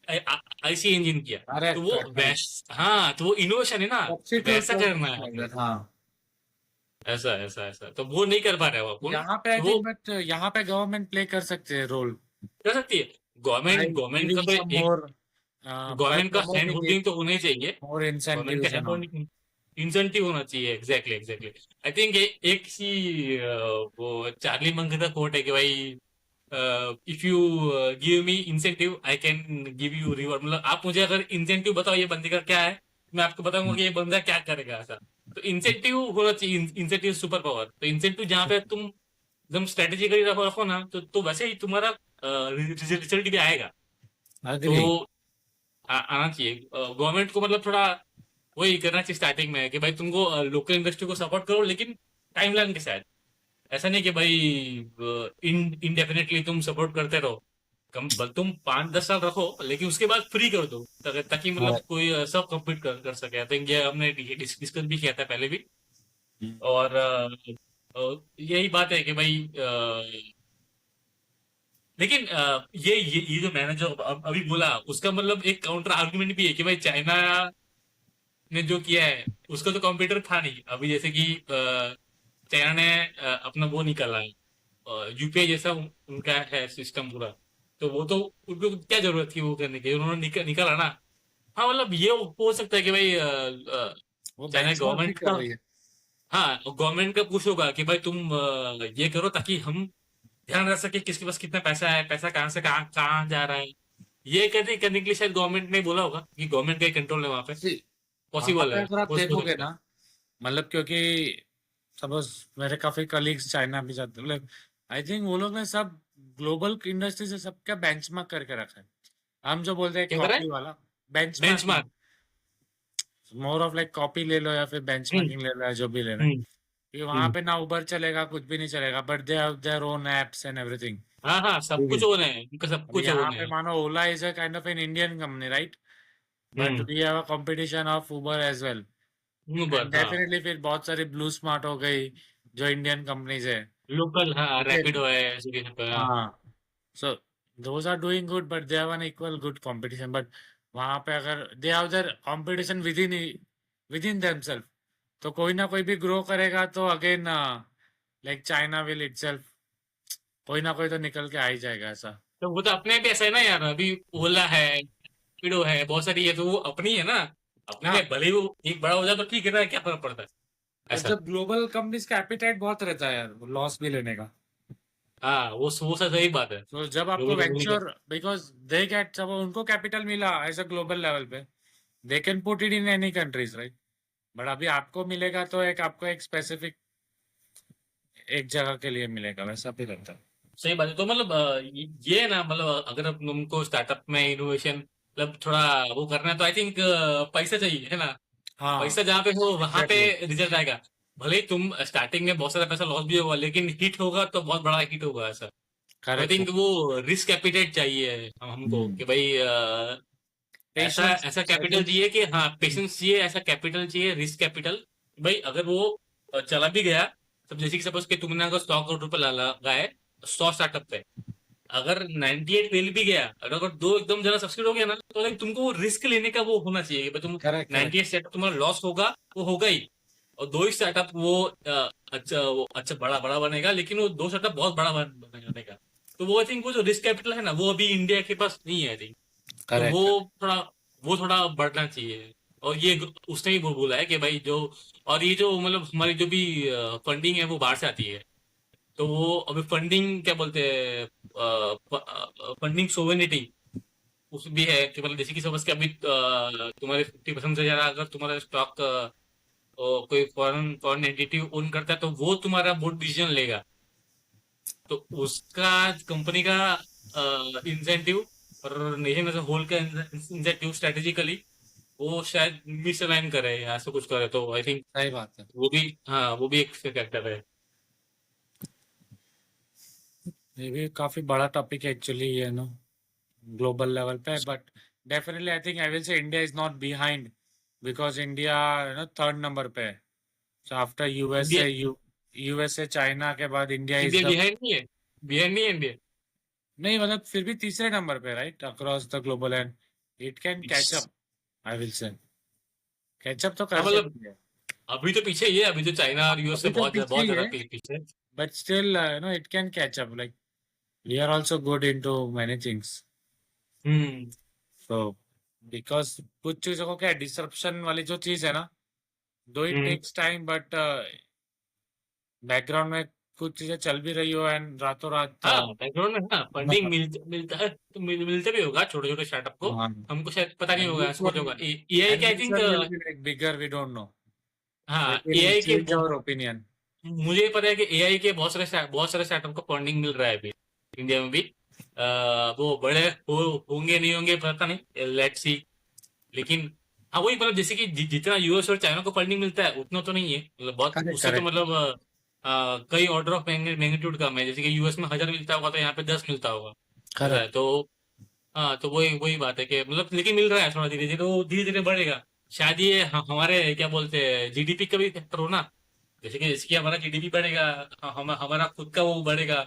आईसी इंजन किया। तो
करेक्ट
वो
करेक्ट।
वैस हाँ तो वो इनोवेशन है ना। तो
सब्स्टिट्यूट
वैसा करना है हमको।
प्रोडक्ट, हाँ।
ऐसा ऐसा ऐसा तो वो नहीं कर पा रहे हो अपन।
यहाँ पे आई
तो वो
थिंक, बट यहाँ पे गवर्नमेंट प्ले कर सकते हैं रोल
कर सकती है।
by
गवर्नमेंट का
giving
तो
some
एक,
more, by
गवर्नमेंट का हैंड
promoting it,
होल्डिंग तो होना ही चाहिए।
more
गवर्नमेंट का
incentives
hand
and all.
Holding incentive होना चाहिए। Exactly exactly. आई थिंक एक सी वो चार्ली मंक का कोट है कि भाई if you give me incentive I can give you reward. मतलब आप मुझे अगर इंसेंटिव बताओ ये बंदे का क्या है, मैं आपको बताऊंगा कि ये बंदा क्या करेगा ऐसा। तो इंसेंटिव होना चाहिए। Incentive super power. तो इंसेंटिव जहाँ पे तुम एकदम स्ट्रेटेजिकली रखो ना, तो वैसे ही तुम्हारा रिजल्ट भी आएगा। तो
Agree.
आना चाहिए गवर्नमेंट को, मतलब थोड़ा वही करना चाहिए स्टार्टिंग में कि भाई तुमको लोकल इंडस्ट्री को सपोर्ट करो, लेकिन टाइमलाइन के साथ। ऐसा नहीं कि भाई इनडेफिनेटली तुम सपोर्ट करते रहो। तुम 5-10 साल रखो, लेकिन उसके बाद फ्री कर दो, ताकि मतलब
Correct.
कोई सब कम्पीट कर सके। आई थिंक ये हमने डिस्कस भी किया था पहले भी।
हम्म,
और यही बात है कि भाई लेकिन ये जो मैंने जो अभी बोला, उसका मतलब एक काउंटर आर्गुमेंट भी है कि भाई चाइना ने जो किया है उसका तो कंप्यूटर था नहीं। अभी जैसे कि चाइना ने अपना वो निकाला है, यूपीआई जैसा उनका है सिस्टम पूरा। तो वो तो उनको क्या जरूरत थी वो करने की, उन्होंने निकाला ना। हाँ मतलब ये हो सकता है कि भाई
वो
चाइना
बेंचमार्क भी
गवर्नमेंट
कर
का,
रही है।
हाँ गवर्नमेंट का पुश होगा कि भाई तुम ये करो ताकि हम ध्यान रख सके किसके पास कितना पैसा है, पैसा कहाँ से कहाँ कहाँ जा रहा है। ये करने के लिए शायद गवर्नमेंट ने बोला होगा कि गवर्नमेंट का कंट्रोल है वहां पे।
See, वहां
पॉसिबल
पे
है,
अगर आप
हो
देखोगे
सकता है।
ना, मतलब क्योंकि सपोज मेरे काफी कलीग्स चाइना भी जाते, मतलब आई थिंक वो लोग ने सब ग्लोबल इंडस्ट्री से सबका बेंचमार्क करके रखा है। हम जो बोलते हैं
क्या कर रहा है?
कॉपी वाला, benchmarking,
benchmark.
More of like copy ले लो या फिर
हम्म।
बेंचमार्किंग ले लो, या जो भी लेना है।
हम्म।
क्योंकि वहां
हम्म।
पे ना उबर चलेगा, कुछ भी नहीं चलेगा, but they have their own apps and everything.
हाँ हाँ, सब
ठीक है।
कुछ होना है, उनका सब
अब
कुछ
यहाँ
होना
पे
है।
मानो Ola is a kind of an Indian company, right? But
hmm.
We have a competition of Uber as well.
Uber,
and
हाँ।
डेफिनेटली फिर बहुत सारी ब्लू स्मार्ट हो गई, जो इंडियन कंपनीज है।
लोकल, हाँ,
ठीक है।
रैपिडो है, स्विगी पे, हाँ।
हाँ। So those are doing good, but they have an equal good competition. But वहां पे अगर they have their competition within themself, तो कोई ना कोई भी ग्रो करेगा, तो again like China will itself, कोई ना कोई तो निकल के आ ही जाएगा ऐसा।
तो वो तो अपने भी ऐसा है ना यार, अभी ओला है, रैपिडो है, बहुत सारी है, तो वो अपनी है ना। अपने
हाँ,
में भले ही वो एक बड़ा हो जाए तो ठीक है ना, क्या फर्क पड़ता है।
बट
ऐसा।
जब ग्लोबल कंपनीज का एपिटाइट बहुत रहता है यार, लॉस भी लेने का।
हाँ, वो सब सही बात है।
तो जब आपको
ग्लोबल कंपनी का।
वेंचर, बिकॉज दे गेट, जब उनको कैपिटल मिला एज अ ग्लोबल लेवल पे, they can put it in any countries, right? But अभी आपको मिलेगा तो एक, आपको एक स्पेसिफिक एक जगह के लिए मिलेगा, वैसा भी रहता है।
सही बात है। तो मतलब ये है ना, मतलब अगर तुमको स्टार्टअप में इनोवेशन मतलब थोड़ा वो करना है, तो आई थिंक पैसा चाहिए, है ना।
हाँ,
पैसा जहाँ पे हो वहां पे
एग्जैक्टली।
रिजल्ट आएगा। भले ही तुम स्टार्टिंग में बहुत सारा पैसा लॉस भी होगा, लेकिन हिट होगा तो बहुत बड़ा हिट होगा ऐसा। तो आई
करेक्ट।
थिंक वो रिस्क कैपिटल चाहिए हमको
हम्म।
कि भाई ऐसा
पेशेंस,
ऐसा
आई
कैपिटल
थिंक।
चाहिए कि हाँ पेशेंस चाहिए, ऐसा कैपिटल चाहिए, रिस्क कैपिटल। भाई अगर वो चला भी गया, तो जैसे कि सपोज कि तुमने अगर 100 करोड़ रुपए लगाए 100 स्टार्टअप पे, अगर 98 फेल भी गया, और अगर दो एकदम जरा सक्सीड हो गया ना, तो like तुमको वो रिस्क लेने का वो होना चाहिए कि भाई तुम
करेक्ट, करेक्ट,
98 सेटअप तुम्हारा लॉस होगा, वो होगा ही। और दो ही स्टार्टअप वो अच्छा, वो अच्छा बड़ा बड़ा बनेगा, लेकिन वो दो स्टार्टअप बहुत बड़ा बनेगा। तो वो आई थिंक वो जो रिस्क कैपिटल है ना, वो अभी इंडिया के पास नहीं है आई थिंक। तो
करेक्ट।
थोड़ा वो थोड़ा बढ़ना चाहिए। और ये उसने भी बोला है कि भाई जो, और ये जो मतलब हमारी जो भी फंडिंग है वो बाहर से आती है। तो वो अभी फंडिंग क्या बोलते हैं, फंडिंग सोवेनिटी उस भी है कि मतलब जैसे कि समझ के अभी तुम्हारे 50% से ज्यादा अगर तुम्हारा स्टॉक कोई फॉरेन फॉरेन एंटिटी ओन करता है, तो वो तुम्हारा बोर्ड डिसीजन लेगा। तो उसका कंपनी का इंसेंटिव और नेशन एज होल का इंसेंटिव स्ट्रेटेजिकली वो शायद मिसअलाइन करे या ऐसा कुछ करे, तो आई थिंक
सही बात है।
वो भी, हाँ वो भी एक फैक्टर है।
ये भी काफी बड़ा टॉपिक है एक्चुअली, ये नो, ग्लोबल लेवल पे। But definitely I think I will से India is not behind, because India third number पे है। So after
India,
USA, USA China के बाद India is
India
the,
behind नहीं है, बिहाइंड नहीं है इंडिया।
नहीं मतलब फिर भी तीसरे नंबर पे, right, across the global, and it can catch up, I will say catch up तो
हाँ
कर
मतलब
सकती है।
अभी तो पीछे ही है, अभी तो चाइना और यूएस से
अभी तो
बहुत
पीछे
बहुत
ही
ज्यादा
है,
पीछे है।
But still it can catch up, like we are also good into many things.
Hmm.
So because कुछ चीजों को क्या, डिसरप्शन वाली जो चीज है ना, though it
hmm.
Takes time, but background में कुछ चीजें चल भी रही हो एंड रातों रात
हाँ बैकग्राउंड में, हाँ फंडिंग
मतलब,
मिलता है तो मिलते भी होगा छोटे छोटे स्टार्टअप को।
हाँ,
हमको शायद पता नहीं
एंड
होगा,
विच
ऐसा कुछ
वन,
होगा एआई के I
and which
think.
One will be like bigger, we don't know,
हाँ
लेकिन
एआई के
चेंज आवर ओपिनियन।
मुझे पता है कि एआई के बहुत सारे स्टार्टअप को फंडिंग मिल रहा है अभी इंडिया में भी। वो बड़े होंगे नहीं होंगे पता नहीं, लेट्स सी। लेकिन हाँ वही मतलब जैसे कि जितना यूएस और चाइना को फंडिंग मिलता है उतना तो नहीं है, मतलब बहुत
करेक्ट
उससे तो
करेक्ट
मतलब कई ऑर्डर ऑफ मैग्नीट्यूड कम है, जैसे कि यूएस में 1000 मिलता होगा तो यहाँ पे 10 मिलता होगा, ऐसा है।
करेक्ट
तो हाँ तो वही वही बात है कि मतलब लेकिन मिल रहा है थोड़ा धीरे धीरे, वो धीरे धीरे बढ़ेगा। शायद ये हमारे क्या बोलते हैं जीडीपी का भी फैक्टर हो ना, जैसे कि हमारा जीडीपी बढ़ेगा, हमारा खुद का वो बढ़ेगा,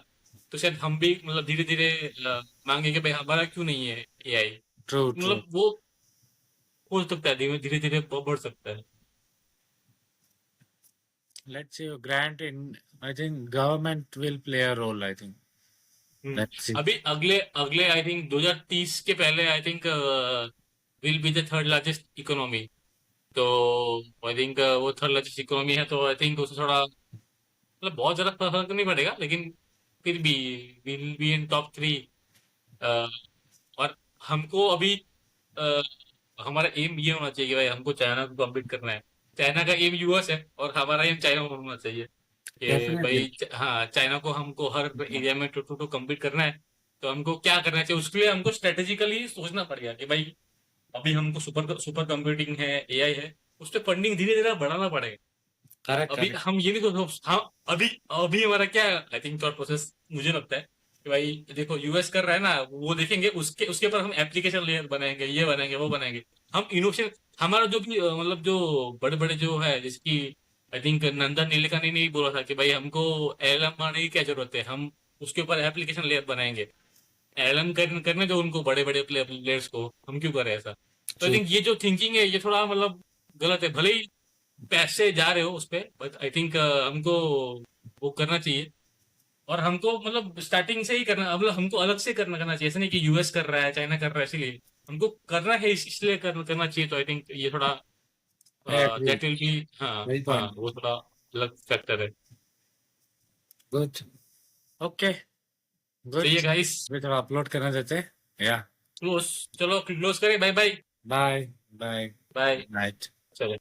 तो शायद हम भी मतलब धीरे धीरे मांगे कि भाई हमारा क्यों नहीं है एआई,
ट्रू ट्रू
मतलब वो हो सकता है धीरे धीरे धीरे बढ़ सकता है।
Let's see grant in I think government will play a role I think
hmm.
Let's see
अभी अगले अगले आई थिंक 2030 के पहले I think will be the third largest economy. तो आई थिंक वो थर्ड लार्जेस्ट इकोनॉमी है, तो I think उससे थोड़ा मतलब बहुत ज्यादा फर्क नहीं पड़ेगा, लेकिन फिर भी विल बी इन टॉप 3। और हमको अभी अ, हमारा एम ये होना चाहिए कि भाई हमको चाइना को कम्पीट करना है। चाइना का एम यूएस है और हमारा एम चाइना को होना चाहिए कि
डेफिनेटली
भाई हाँ चाइना को हमको हर एरिया में टू टू कम्पीट करना है। तो हमको क्या करना चाहिए, उसके लिए हमको स्ट्रेटेजिकली सोचना पड़ेगा कि भाई अभी हमको सुपर सुपर कंप्यूटिंग है, एआई है, उस पर फंडिंग धीरे धीरे बढ़ाना पड़ेगा।
करेक्ट
अभी
करेक्ट
हम ये नहीं सोच हाँ अभी अभी हमारा क्या आई थिंक थॉट प्रोसेस मुझे लगता है कि भाई देखो यूएस कर रहा है ना, वो देखेंगे उसके उसके ऊपर हम एप्लीकेशन लेयर बनाएंगे, ये बनाएंगे वो बनाएंगे। हम इनोवेशन हमारा जो भी मतलब जो बड़े बड़े जो है जैसे कि आई थिंक नंदन नीलेकनी ने ही बोला था कि भाई हमको एलएम बनाने की क्या जरूरत है, हम उसके ऊपर एप्लीकेशन लेयर बनाएंगे। एलएम करने दो उनको, बड़े बड़े प्लेयर्स को, हम क्यों करें ऐसा। तो आई
ट्रू
थिंक ये जो थिंकिंग है ये थोड़ा मतलब गलत है, भले ही पैसे जा रहे हो उस पे, बट आई थिंक हमको वो करना चाहिए। और हमको मतलब स्टार्टिंग से ही करना, मतलब हमको अलग से करना चाहिए, ऐसा नहीं कि यूएस कर रहा है चाइना कर रहा है इसीलिए हमको करना है, इसलिए करना चाहिए। तो आई थिंक ये थोड़ा
I agree
that will be हाँ
वेरी
हाँ
पॉइंट
वो थोड़ा अलग फैक्टर है।
गुड ओके गुड
सही है गाइस।
भी थोड़ा अपलोड करना देते या
क्लोज, चलो क्लोज करें, bye bye.
Bye bye
bye.
Night
चलो।